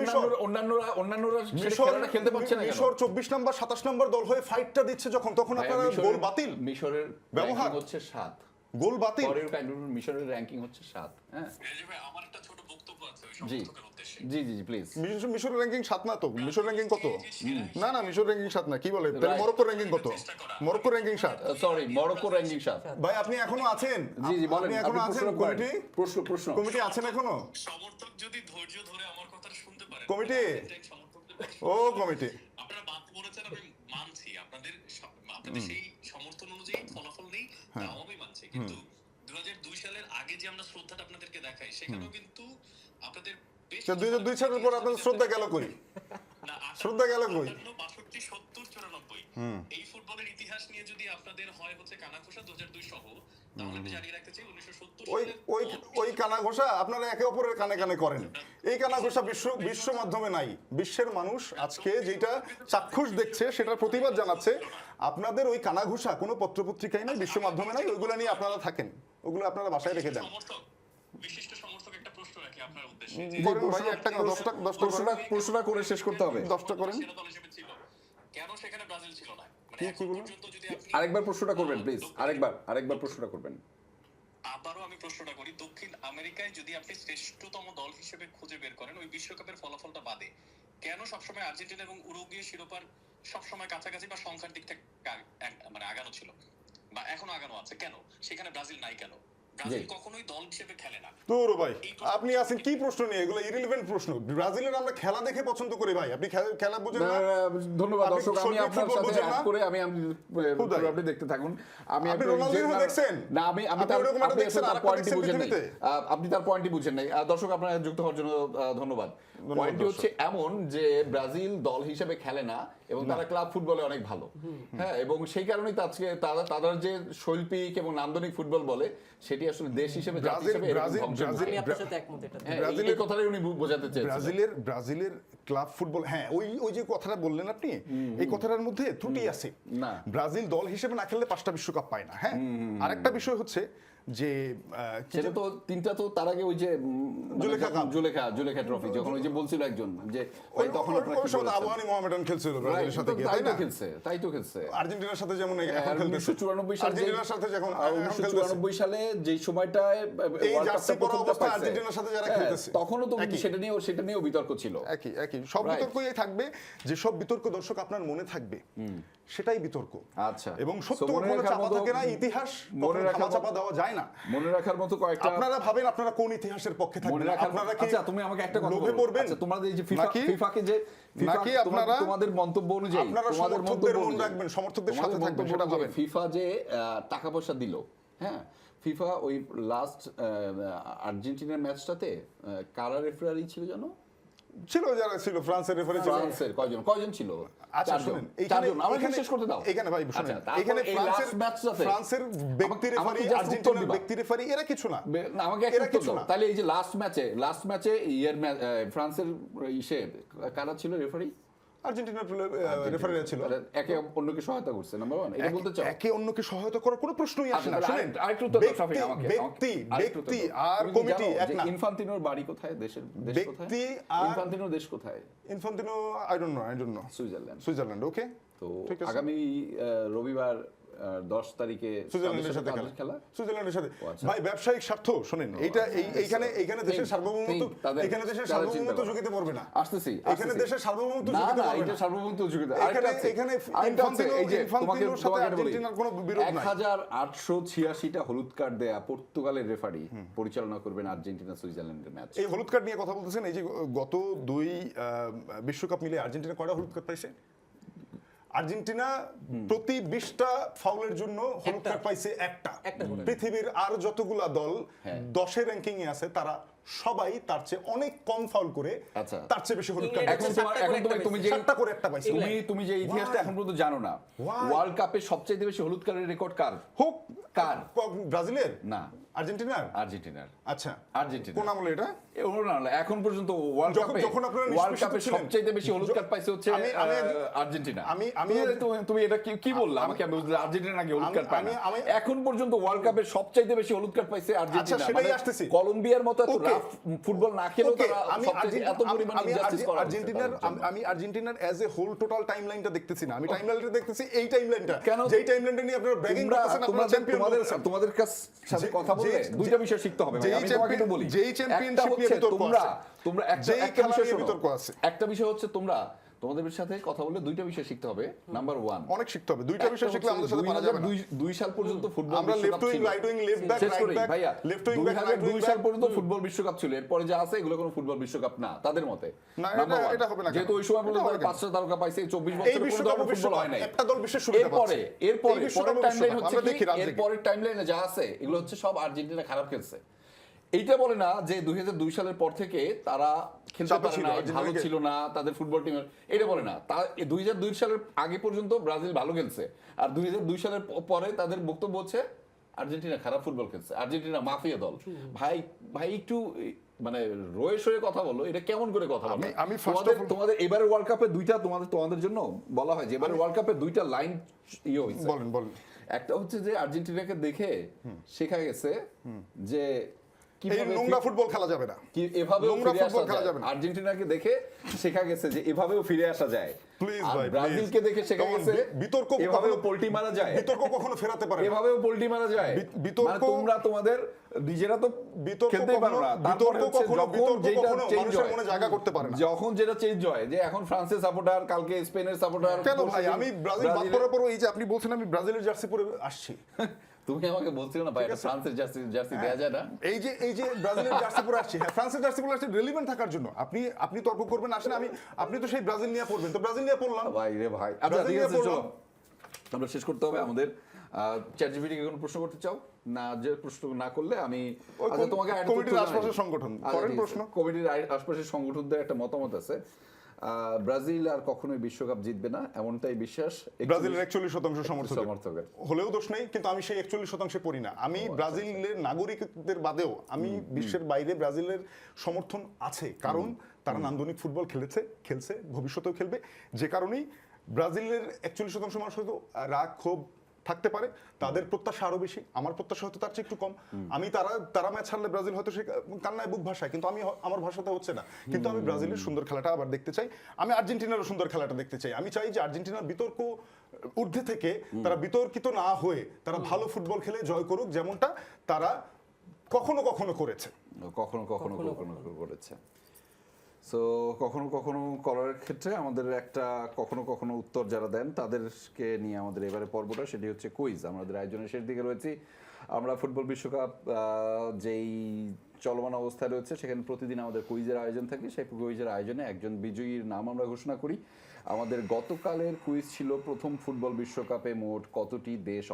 S1: অন্যান্যরা খেলাটা খেলতে পারছে না কেন?
S3: মিশর 24 নাম্বার 27 নাম্বার দল হয়ে ফাইটটা দিচ্ছে তখন আপনারা গোল বাতিল।
S1: মিশরের
S3: ব্যবহার
S1: হচ্ছে 7,
S3: গোল বাতিল।
S1: মিশরের র্যাঙ্কিং হচ্ছে 7। হ্যাঁ,
S4: আমার একটা ছোট বক্তব্য আছে ওই সমর্থকের উদ্দেশ্যে। অবশ্যই।
S1: জি জি জি প্লিজ।
S3: মিশর র্যাঙ্কিং 7 না তো? মিশর র্যাঙ্কিং কত? না না, মিশর র্যাঙ্কিং 7 না, কি বলে? তাহলে মরক্কো র্যাঙ্কিং কত? Morocco ranking 7।
S1: Sorry, Morocco ranking 7।
S3: ভাই আপনি এখনো আছেন?
S1: জি জি বলেন,
S3: আপনি
S1: আপনি
S3: এখনো আছেন
S1: প্রশ্ন করেন।
S3: কমিটি?
S1: প্রশ্ন
S3: কমিটি আছেন এখনো?
S4: সমর্থক যদি ধৈর্য ধরে আমার কথা শুনতে পারেন,
S3: কমিটি?
S4: সমর্থকদের
S3: ও কমিটি,
S4: আপনারা বাদ পড়েছেন, আমি মানছি আপনাদের আপনাদের সেই সমর্থন অনুযায়ী ফলাফল নেই, তাও আমি মানছি। কিন্তু 2002 সালের আগে যে আমরা শ্রদ্ধাটা আপনাদেরকে দেখাই, সেখানেও কিন্তু আপনাদের বেশ
S3: 2002 সালের পর আপনাদের শ্রদ্ধা গেল কই?
S4: না,
S3: শ্রদ্ধা গেল কই?
S4: 62, 70, 94 এই ফুটবলের ইতিহাস নিয়ে যদি আপনাদের হয় হচ্ছে কানাঘুষা 2002 সহ, তাহলে আমি জানিয়ে রাখতে চাই 1970
S3: ওই
S4: সালের
S3: ওই ওই কানা ঘোষা আপনারা একে অপরের কানে কানে করেন। এই কানা ঘোষা বিশ্ব মাধ্যমে নাই। বিশ্বের মানুষ আজকে যেটা চাক্ষুষ দেখছে, সেটার প্রতিবাদ জানাচ্ছে। আপনাদের ওই কানা ঘোষা কোনো পত্রপত্রিকায় নাই, বিশ্ব মাধ্যমে নাই, ওইগুলো নিয়ে আপনারা থাকেন, ওগুলো আপনারা বাসায় রেখে দেন।
S4: বিশিষ্ট সমর্থক একটা প্রশ্ন রাখি আপনার উদ্দেশ্যে।
S3: করেন ভাই, একটা না, 10টা
S1: প্রশ্নটা করে শেষ করতে হবে।
S3: 10টা করেন।
S4: সেরা দল হিসেবে ছিল, কেন সেখানে ব্রাজিল ছিল না? মানে
S3: কি
S4: এখন
S3: বলুন?
S4: পর্যন্ত যদি আপনি
S1: আরেকবার প্রশ্নটা করবেন প্লিজ, আরেকবার প্রশ্নটা করবেন।
S4: আবারও আমি প্রশ্নটা করি, দক্ষিণ আমেরিকায় যদি আপনি শ্রেষ্ঠতম দল হিসেবে খুঁজে বের করেন ওই বিশ্বকাপের ফলাফলটা বাদে, কেন সবসময় আর্জেন্টিনা এবং উরুগুয়ে শিরোপার সবসময় কাছাকাছি বা সংখ্যার দিক থেকে মানে আগানো ছিল বা এখনো আগানো আছে, কেন সেখানে ব্রাজিল নাই? কেন ব্রাজিল কখনোই দল হিসেবে খেলে না?
S3: তোর ভাই আপনি আছেন কি প্রশ্ন নিয়ে? এগুলো ইরিলেভেন্ট প্রশ্ন। ব্রাজিলের আমরা খেলা দেখে পছন্দ করি ভাই, আপনি খেলা বুঝেন না?
S1: ধন্যবাদ
S3: আপনি
S1: দর্শক, আমি
S3: সঠিক
S1: আপনার
S3: ফুটবল
S1: সাথে
S3: বোঝেন
S1: অ্যাড
S3: না?
S1: করে আপনি দেখতে থাকুন।
S3: আপনি
S1: আপনার
S3: রোনালদিনহো দেখছেন?
S1: না, আমি
S3: আপনি
S1: তার
S3: ওরকম একটা
S1: আপনি
S3: দেখছেন,
S1: তার
S3: আরেকটা
S1: পয়েন্টই
S3: দেখছেন
S1: বুঝেন নাই।
S3: পৃথিবীতে?
S1: আপনি তার পয়েন্টই বুঝেন নাই। দর্শক, আপনারা যুক্ত হওয়ার জন্য ধন্যবাদ। পয়েন্টটি হচ্ছে এমন যে ব্রাজিল দল হিসেবে খেলে না এবং তারা ক্লাব ফুটবলে অনেক ভালো। হ্যাঁ, এবং সেই কারণেই তো আজকে তাদের যে শৈল্পিক এবং নান্দনিক ফুটবল বলে, সেটি আসলে দেশ হিসেবে জাতি হিসেবে এরকম ধ্বংস হয়েছে।
S2: আমি আপনার সাথে একমত এটা।
S1: হ্যাঁ, এই কথাটাই উনি বোঝাতে চেয়েছেন।
S3: ব্রাজিলের ক্লাব ফুটবল, হ্যাঁ ওই যে কথাটা বললেন আপনি, এই কথাটার মধ্যে ত্রুটি আছে।
S1: না,
S3: ব্রাজিল দল হিসেবে না খেললে 5টা বিশ্বকাপ পায় না। হ্যাঁ, আরেকটা বিষয় হচ্ছে যে
S1: সেটা তো তিনটা, তো তার আগে ওই যে জুলেখা ট্রফি যখন ওই যে বলছিল একজন যে ভাই তখন আপনারা কি বলেছেন?
S3: আবহানী মোহামেডান খেলছিল ব্রাজিলের সাথে,
S1: তাই তো খেলছে
S3: আর্জেন্টিনার সাথে যেমন এখন খেলতেছে।
S1: 1994 সালে
S3: আর্জেন্টিনার সাথে যখন
S1: 1994 সালে যে সময়টায়
S3: এই জার্সি পরা অবস্থায় আর্জেন্টিনার সাথে যারা খেলতেছে,
S1: তখনও তো সেটা নিয়েও বিতর্ক ছিল।
S3: একই সব বিতর্কই থাকবে। যে সব বিতর্ক দর্শক আপনার মনে থাকবে, সেটাই বিতর্ক।
S1: আচ্ছা,
S3: এবং সত্য কখনো চাপা থাকে না, ইতিহাস কখনো চাপা দেওয়া যায় না।
S1: মনে রাখার মতো কয়েকটা,
S3: আপনারা ভাবেন আপনারা কোন ইতিহাসের পক্ষে থাকবেন? আপনারা কি
S1: আচ্ছা, তুমি আমাকে একটা কথা
S3: লোভে
S1: বলো।
S3: পড়বেন?
S1: আচ্ছা, তোমাদের এই যে ফিফাকে যে
S3: নাকি আপনারা
S1: তোমাদের মন্তব্য অনুযায়ী,
S3: আপনারা
S1: তোমাদের
S3: সমর্থকদের
S1: মন্তব্য
S3: মন
S1: অনুযায়ী,
S3: রাখবেন, সমর্থকদের সাথে থাকবেন, সেটা ভাবেন।
S1: ফিফা যে টাকা পয়সা দিল, হ্যাঁ, ফিফা ওই লাস্ট আর্জেন্টিনার ম্যাচটাতে কারা রেফারি ছিল জানো?
S3: ছিল যারা ছিল ফ্রান্সের রেফারি ছিল।
S1: ফ্রান্সের কয়জন ছিল?
S3: আচ্ছা শুনেন,
S1: চারজন। আমাকে শেষ করতে দাও।
S3: এখানে ভাই শুনেন,
S1: আচ্ছা,
S3: এখানে
S1: এই লাস্ট ম্যাচটাতে
S3: ফ্রান্সের ব্যক্তি রেফারি, আর্জেন্টিনার ব্যক্তি রেফারি, এরা কিছু না।
S1: না, আমাকে একটা কিছু না। তাহলে এই যে লাস্ট ম্যাচে ফ্রান্সের কারা ছিল রেফারি?
S3: আর্জেন্টিনার রেফারিরা ছিল।
S1: একে অন্যকে সহায়তা করছে, নাম্বার 1, এটা বলতে চাও?
S3: একে অন্যকে সহায়তা করার কোনো প্রশ্নই আসে না। শুনেন,
S1: আরেকটু তো ট্রাফিক আমাকে
S3: ব্যক্তি আর কমিটি এক না।
S1: ইনফান্তিনোর বাড়ি কোথায়? দেশ কোথায়?
S3: ব্যক্তি আর
S1: ইনফান্তিনোর দেশ কোথায়?
S3: Infantino I don't know. Switzerland. Okay,
S1: তো আগামী রবিবার 10 তারিখে
S3: সুইজারল্যান্ডের সাথে খেলা। সুইজারল্যান্ডের সাথে ভাই ব্যবসায়িক স্বার্থ। শুনেন, এইখানে দেশের সার্বভৌমত্ব ঝুঁকিতে পড়বে না।
S1: আসতেছি,
S3: এখানে দেশের সার্বভৌমত্ব ঝুঁকিতে পড়বে না।
S1: এটা সার্বভৌমত্ব ঝুঁকিতে।
S3: এখানে ইনফান্তিনোর সাথে আর্জেন্টিনার কোনো বিরোধ নাই।
S1: 1886টা হলুদ কার্ড দেয়া পর্তুগালের রেফারি পরিচালনা করবেন আর্জেন্টিনা সুইজারল্যান্ডের ম্যাচ।
S3: এই হলুদ কার্ড নিয়ে কথা বলতেছেন, এই যে গত 2 বিশ্বকাপ মিলে আর্জেন্টিনা কয়টা হলুদ কার্ড পাইছে? আর্জেন্টিনা প্রতি 20টা ফাউলের জন্য হলুদ কার্ড পাইছে একটা। পৃথিবীর আর যতগুলা দল 10 র্যাঙ্কিং এ আছে, তারা সবাই তার চেয়ে অনেক কম ফাউল করে তার চেয়ে বেশি হলুদ কার্ড।
S1: এখন তুমি যে
S3: 7টা করে একটা পাইছে।
S1: তুমি যে ইতিহাসটা এখন পর্যন্ত জানো না, ওয়ার্ল্ড কাপে সবচেয়ে বেশি হলুদ কার্ডের রেকর্ড কার?
S3: হোক
S1: কার?
S3: ব্রাজিলের
S1: না,
S3: আর্জেন্টিনার।
S1: আচ্ছা,
S3: আর্জেন্টিনা কোন আমলে এটা?
S1: এখন পর্যন্ত ওয়ার্ল্ড কাপে সবচেয়ে বেশি হলুদ কার্ড পাইছে হচ্ছে আর্জেন্টিনা। তুমি এটা কি বললা আমাকে? আর্জেন্টিনা নাকি হলুদ কার্ড পায় না? এখন পর্যন্ত ওয়ার্ল্ড কাপে সবচেয়ে বেশি হলুদ কার্ড পাইছে আর্জেন্টিনা।
S3: সেটাই আসতেছি।
S1: কলম্বিয়ার মতো এত রাফ ফুটবল না খেলেও
S3: Okay,
S1: তারা
S3: আমি
S1: সবচেয়ে এত পরিমাণে injustice করা হচ্ছে তাদের জন্য।
S3: আমি আর্জেন্টিনার অ্যাজ এ হোল টোটাল টাইমলাইনটা দেখতেছি না, আমি টাইমলাইনটা দেখতেছি এই টাইমলাইনটা,
S1: কেন?
S3: যেই টাইমলাইনটা নিয়ে আপনারা ব্র্যাগিং করতেছেন, আপনারা চ্যাম্পিয়ন।
S1: তোমাদের সাথে কথা বললে দুইটা বিষয় শিখতে হবে ভাই। আমি তোমাকে একটু বলি,
S3: যেই চ্যাম্পিয়নশিপ নিয়ে বিতর্ক আছে,
S1: তোমরা
S3: যেই
S1: একটা
S3: খেলা
S1: বিষয়
S3: নিয়ে
S1: শোনো।
S3: বিতর্ক আছে,
S1: একটা বিষয় হচ্ছে তোমাদের সাথে কথা বলে দুইটা বিষয় শিখতে হবে। নাম্বার 1,
S3: অনেক শিখতে হবে, দুইটা বিষয় শিখলে আমাদের সাথে পারা যাবে না।
S1: 2002 সাল পর্যন্ত ফুটবল
S3: আমরা
S1: বিশ্বকাপ
S3: লেফট উইং,
S1: ছিল।
S3: রাইট উইং, লেফট ব্যাক,
S1: শেষ
S3: রাইট
S1: করি
S3: ব্যাক,
S1: ভাইয়া,
S3: left wing back, right wing
S1: 2002 সাল পর্যন্ত ফুটবল বিশ্বকাপ ছিল। এরপরে যা আছে এগুলো কোনো ফুটবল বিশ্বকাপ না তাদের মতে।
S3: না, এটা হবে না কেন?
S1: যেহেতু ওই সময় পর্যন্ত
S3: এটা হবে কেন?
S1: 5টা তারকা পাইছে, 24
S3: এই
S1: বছর
S3: বিশ্বকাপ
S1: পর্যন্ত ফুটবল হয় নাই।
S3: একটা দল বিশ্বের সুবিধা পাচ্ছে।
S1: এরপরে
S3: এই বিশ্বকাপ
S1: পরের টাইমলাইন হচ্ছে
S3: আমরা দেখি
S1: কি,
S3: রাত জেগে।
S1: এরপরের টাইমলাইনে যা আছে এগুলো হচ্ছে সব আর্জেন্টিনা খারাপ খেলছে। এইটা বলে না যে 2002 সালের পর থেকে তারা খেলতে
S3: চাপে
S1: পারে
S3: ছিল,
S1: না, ভালো
S3: আর্জেন্টিনাকে।
S1: ছিল না তাদের ফুটবল টিমের, এটা বলে না। 2002 সালের আগে পর্যন্ত ব্রাজিল ভালো খেলছে, আর 2002 সালের পরে তাদের বক্তব্য হচ্ছে আর্জেন্টিনা খারাপ ফুটবল খেলছে, আর্জেন্টিনা মাফিয়া দল। ভাই একটু মানে রয়ে সয়ে কথা বলো, এটা কেমন করে কথা বলো?
S3: আমি first of all-
S1: তোমাদের এবারে ওয়ার্ল্ড কাপে দুইটা তোমাদের জন্য বলা হয় যে এবারে ওয়ার্ল্ড কাপে দুইটা লাইন হয়েছে।
S3: বলেন।
S1: একটা হচ্ছে যে আর্জেন্টিনাকে দেখে শেখা গেছে যে
S3: এই
S1: কিভাবে
S3: নোংরা ফুটবল খেলা যাবে না,
S1: এভাবেও
S3: নোংরা
S1: ফিরে
S3: ফুটবল
S1: আসা
S3: খেলা
S1: যায়।
S3: যাবে না।
S1: আর্জেন্টিনাকে দেখে শেখা গেছে যে এভাবেও ফিরে আসা যায়।
S3: Please
S1: আর
S3: ভাই,
S1: ব্রাজিলকে
S3: please।
S1: দেখে শেখা
S3: Come on,
S1: গেছে
S3: বিতর্ক
S1: এভাবেও
S3: কখনো-
S1: পোল্টি মারা যায়।
S3: বিতর্ক কখনো ফেরাতে পারে না।
S1: এভাবেও পোল্টি মারা যায়।
S3: বিতর্ক-
S1: মানে তোমরা তোমাদের নিজেরা তো
S3: বিতর্ক
S1: খেলতেই পারো না।
S3: কখনো-
S1: তারপরে
S3: বিতর্ক
S1: হচ্ছে
S3: কখনো-
S1: যখন
S3: বিতর্ক
S1: যেটা
S3: কখনো
S1: চেঞ্জ
S3: মানুষের
S1: হয়,
S3: মনে জায়গা করতে পারে না।
S1: যখন যেটা চেঞ্জ হয়, যে এখন ফ্রান্সের সাপোর্টার, কালকে স্পেনের সাপোর্টার,
S3: কেন ভাই, আমি ব্রাজিল বাদ করার পর এই যে আপনি বলছেন আমি ব্রাজিলের জার্সি পরে আসছি,
S1: তুমি আমাকে বলছিল না ভাই এটা ফ্রান্সের জার্সি দেয়া যায় না?
S3: এই যে ব্রাজিলের জার্সি পরে আসছি, হ্যাঁ ফ্রান্সের জার্সি পরে আসছি রেলিভেন্ট থাকার জন্য। আপনি তর্ক করবেন আসেন, আপনি তো সেই ব্রাজিল নিয়ে পড়বেন, তো ব্রাজিল নিয়ে পড়লাম।
S1: ভাই রে ভাই, আচ্ছা
S3: ব্রাজিল
S1: ঠিক
S3: নিয়ে
S1: আছে, চলো
S3: পড়লাম।
S1: আমরা শেষ করতে হবে আমাদের। চ্যাট জিপিটিকে কোনো প্রশ্ন করতে চাও না? যে প্রশ্ন না করলে আমি
S3: ওই
S1: আচ্ছা তোমাকে একটা
S3: কমিটির
S1: তথ্য
S3: আশপাশের
S1: জানাই।
S3: সংগঠন,
S1: আচ্ছা,
S3: করেন
S1: ঠিক আছে।
S3: প্রশ্ন।
S1: কমিটির আশপাশের সংগঠনদের একটা মতামত আছে, ব্রাজিল আর কখনোই বিশ্বকাপ জিতবে না এমনটাই বিশ্বাস
S3: ব্রাজিলের 41% সমর্থকের।
S1: সমর্থকের।
S3: হলেও দোষ নেই, কিন্তু আমি সেই 41% পড়ি না। আমি ব্রাজিলের নাগরিকদের বাদেও আমি বিশ্বের বাইরে ব্রাজিলের সমর্থন আছে, কারণ তারা নান্দনিক ফুটবল খেলছে, ভবিষ্যতেও খেলবে। যে কারণেই ব্রাজিলের 41% মানুষ হয়তো রাগ ক্ষোভ থাকতে পারে, তাদের প্রত্যাশা আরো বেশি, আমার প্রত্যাশা হয়তো তার চেয়ে একটু কম। আমি তারা ম্যাচ হারলে ব্রাজিল হয়তো সে কান্নায় বুক ভাষায়, কিন্তু আমার ভাষাতে হচ্ছে না। কিন্তু আমি ব্রাজিলের সুন্দর খেলাটা আবার দেখতে চাই, আমি আর্জেন্টিনারও সুন্দর খেলাটা দেখতে চাই। আমি চাই যে আর্জেন্টিনার বিতর্ক ঊর্ধ্বে থেকে তারা বিতর্কিত না হয়ে তারা ভালো ফুটবল খেলে জয় করুক, যেমনটা তারা কখনো কখনো করেছে।
S1: কখনো করেছে। সো কখনো করার ক্ষেত্রে আমাদের একটা কখনো উত্তর যারা দেন তাদেরকে নিয়ে আমাদের এবারে পর্বটা, সেটি হচ্ছে কুইজ। আমাদের আয়োজনের শেষ দিকে রয়েছি আমরা। ফুটবল বিশ্বকাপ যেই চলমান অবস্থায় রয়েছে সেখানে প্রতিদিন আমাদের কুইজের আয়োজন থাকে। সেই কুইজের আয়োজনে একজন বিজয়ীর নাম আমরা ঘোষণা করি। আমাদের গতকালের কুইজ ছিল প্রথম ফুটবল বিশ্বকাপে মোট কতটি দেশ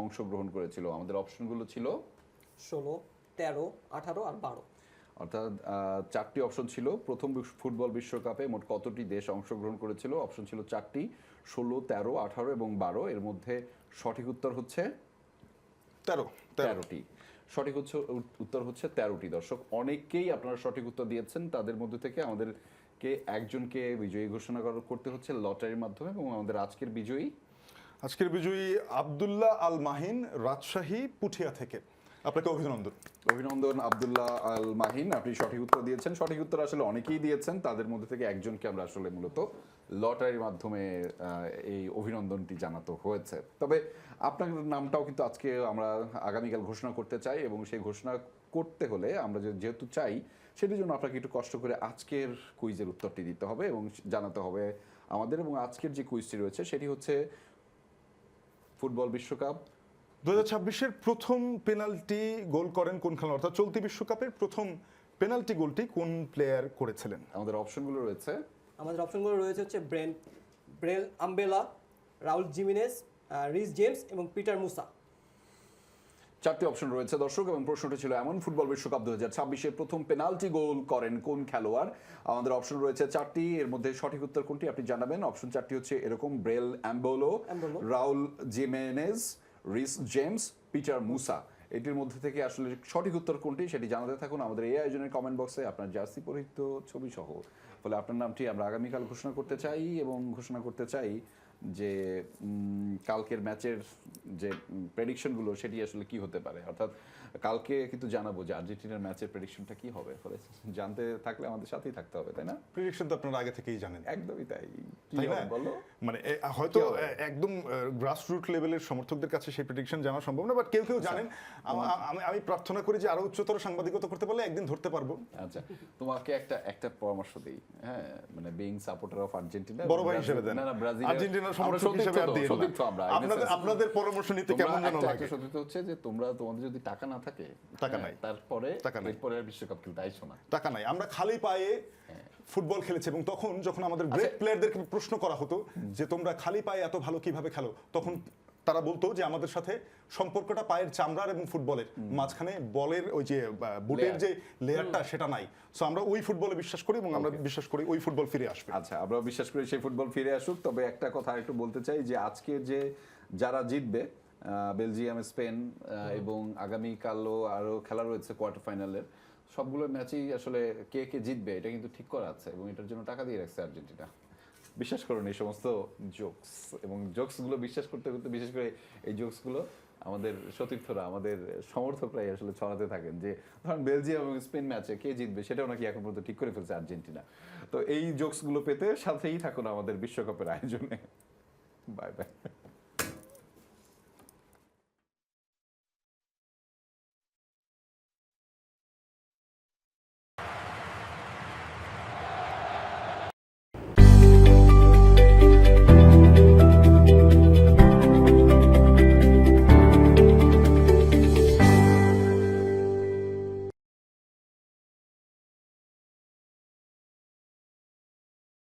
S1: অংশগ্রহণ করেছিল। আমাদের অপশনগুলো ছিল
S2: 16, 13, 18 আর 12।
S1: অর্থাৎ 4টি অপশন ছিল। প্রথম ফুটবল বিশ্বকাপে মোট কতটি দেশ অংশগ্রহণ করেছিল, অপশন ছিল 4টি, 16, 13, 18 এবং 12। এর মধ্যে সঠিক উত্তর হচ্ছে 13টি। সঠিক উত্তর হচ্ছে 13টি। দর্শক অনেকেই আপনারা সঠিক উত্তর দিয়েছেন, তাদের মধ্যে থেকে আমাদেরকে একজনকে বিজয়ী ঘোষণা করতে হচ্ছে লটারির মাধ্যমে। এবং আমাদের আজকের বিজয়ী
S3: আব্দুল্লাহ আল মাহিন, রাজশাহী পুঠিয়া থেকে। আপনাকে
S1: অভিনন্দন আব্দুল্লাহ আল মাহিন, আপনি সঠিক উত্তর দিয়েছেন। সঠিক উত্তর আসলে অনেকেই দিয়েছেন, তাদের মধ্যে থেকে একজনকে আমরা আসলে মূলত লটারির মাধ্যমে এই অভিনন্দনটি জানাতে হয়েছে। তবে আপনার নামটাও কিন্তু আজকে আমরা আগামীকাল ঘোষণা করতে চাই, এবং সেই ঘোষণা করতে হলে আমরা যেহেতু চাই, সেটির জন্য আপনাকে একটু কষ্ট করে আজকের কুইজের উত্তরটি দিতে হবে এবং জানাতে হবে আমাদের। এবং আজকের যে কুইজটি রয়েছে সেটি হচ্ছে ফুটবল বিশ্বকাপ
S3: 2026-এর প্রথম পেনাল্টি গোল করেন কোন খেলোয়াড়, অর্থাৎ চলতি বিশ্বকাপের প্রথম পেনাল্টি গোলটি কোন প্লেয়ার করেছিলেন।
S1: আমাদের অপশনগুলো রয়েছে
S2: হচ্ছে ব্রেল আম্বেলা, রাউল জিমিনেজ, রিস জেমস এবং পিটার মুসা।
S1: 4টি অপশন রয়েছে দর্শক, এবং প্রশ্নটি ছিল এমন, ফুটবল বিশ্বকাপ 2026-এর প্রথম পেনাল্টি গোল করেন কোন খেলোয়াড়। আমাদের অপশন রয়েছে 4টি, এর মধ্যে সঠিক উত্তর কোনটি আপনি জানাবেন। অপশন 4টি হচ্ছে এরকম: Breel Embolo, Raul Jimenez, Reece James, Peter Musa. এটির মধ্যে থেকে আসলে সঠিক উত্তর কোনটি সেটি জানাতে থাকুন আমাদের এই আয়োজনের কমেন্ট বক্সে আপনার জার্সি পরিহিত ছবি সহ। ফলে আপনার নামটি আমরা আগামীকাল ঘোষণা করতে চাই, এবং ঘোষণা করতে চাই যে কালকের ম্যাচের যে প্রেডিকশনগুলো সেটি আসলে কি হতে পারে, অর্থাৎ কালকে কিন্তু জানাবো যে আর্জেন্টিনার ম্যাচের প্রেডিকশনটা কি হবে। ফলে জানতে থাকলে আমাদের সাথেই থাকতে হবে, তাই না?
S3: প্রেডিকশন তো আপনারা আগে থেকেই জানেন।
S1: একদমই তাই। কি
S3: তাই না?
S1: হবে বলো?
S3: মানে হয়তো একদম গ্রাসরুট লেভেলের সমর্থকদের কাছে সেই প্রেডিকশন জানা সম্ভব না, বাট কেউ কেউ জানেন। আমি প্রার্থনা করি যে আরো উচ্চতর সাংবাদিকতা করতে পারলে একদিন ধরতে পারবো।
S1: আচ্ছা, তোমাকে একটা পরামর্শ দেই, হ্যাঁ, মানে বিইং সাপোর্টার অফ আর্জেন্টিনা,
S3: বড় ভাই হিসেবে দেন,
S1: না ব্রাজিল,
S3: আর্জেন্টিনার সমর্থক হিসেবে আর দিন না। আপনাদের পরামর্শ নিতে কেমন যেন লাগে।
S1: সত্যি হচ্ছে যে তোমাদের যদি টাকা না থাকে,
S3: টাকা নাই,
S1: তারপরে
S3: টাকা নাই,
S1: এরপরে আর বিশ্বকাপ খেলতে আইছো না,
S3: টাকা নাই। আমরা খালি পায়ে ফুটবল খেলেছি, এবং তখন যখন আমাদের গ্রেট প্লেয়ারদেরকে প্রশ্ন করা হতো যে তোমরা খালি পায়ে এত ভালো কিভাবে খেলো, তখন তারা বলতো যে আমাদের সাথে সম্পর্কটা পায়ের চামড়ার এবং ফুটবলের মাঝখানে বলের ওই যে বুটের যে লেয়ারটা সেটা নাই। সো আমরা ওই ফুটবলে বিশ্বাস করি, এবং আমরা বিশ্বাস করি ওই ফুটবল ফিরে আসবে।
S1: আচ্ছা, আমরা বিশ্বাস করি সেই ফুটবল ফিরে আসুক। তবে একটা কথা একটু বলতে চাই যে আজকে যে যারা জিতবে, বেলজিয়াম, স্পেন, এবং আগামীকালও আরো খেলা রয়েছে কোয়ার্টার ফাইনালের, সবগুলো ম্যাচেই আসলে কে কে জিতবে এটা কিন্তু ঠিক করা আছে, এবং এটার জন্য টাকা দিয়ে রাখছে আর্জেন্টিনা। বিশ্বাস করুন এই সমস্ত জোকস, এবং জোকসগুলো বিশ্বাস করতে করতে, বিশেষ করে এই জোকসগুলো আমাদের সতীর্থরা, আমাদের সমর্থকরাই আসলে ছড়াতে থাকেন যে ধরেন বেলজিয়াম এবং স্পেন ম্যাচে কে জিতবে সেটাও নাকি এখন পর্যন্ত ঠিক করে ফেলছে আর্জেন্টিনা। তো এই জোকসগুলো পেতে সাথেই থাকুন আমাদের বিশ্বকাপের আয়োজনে। Bye bye.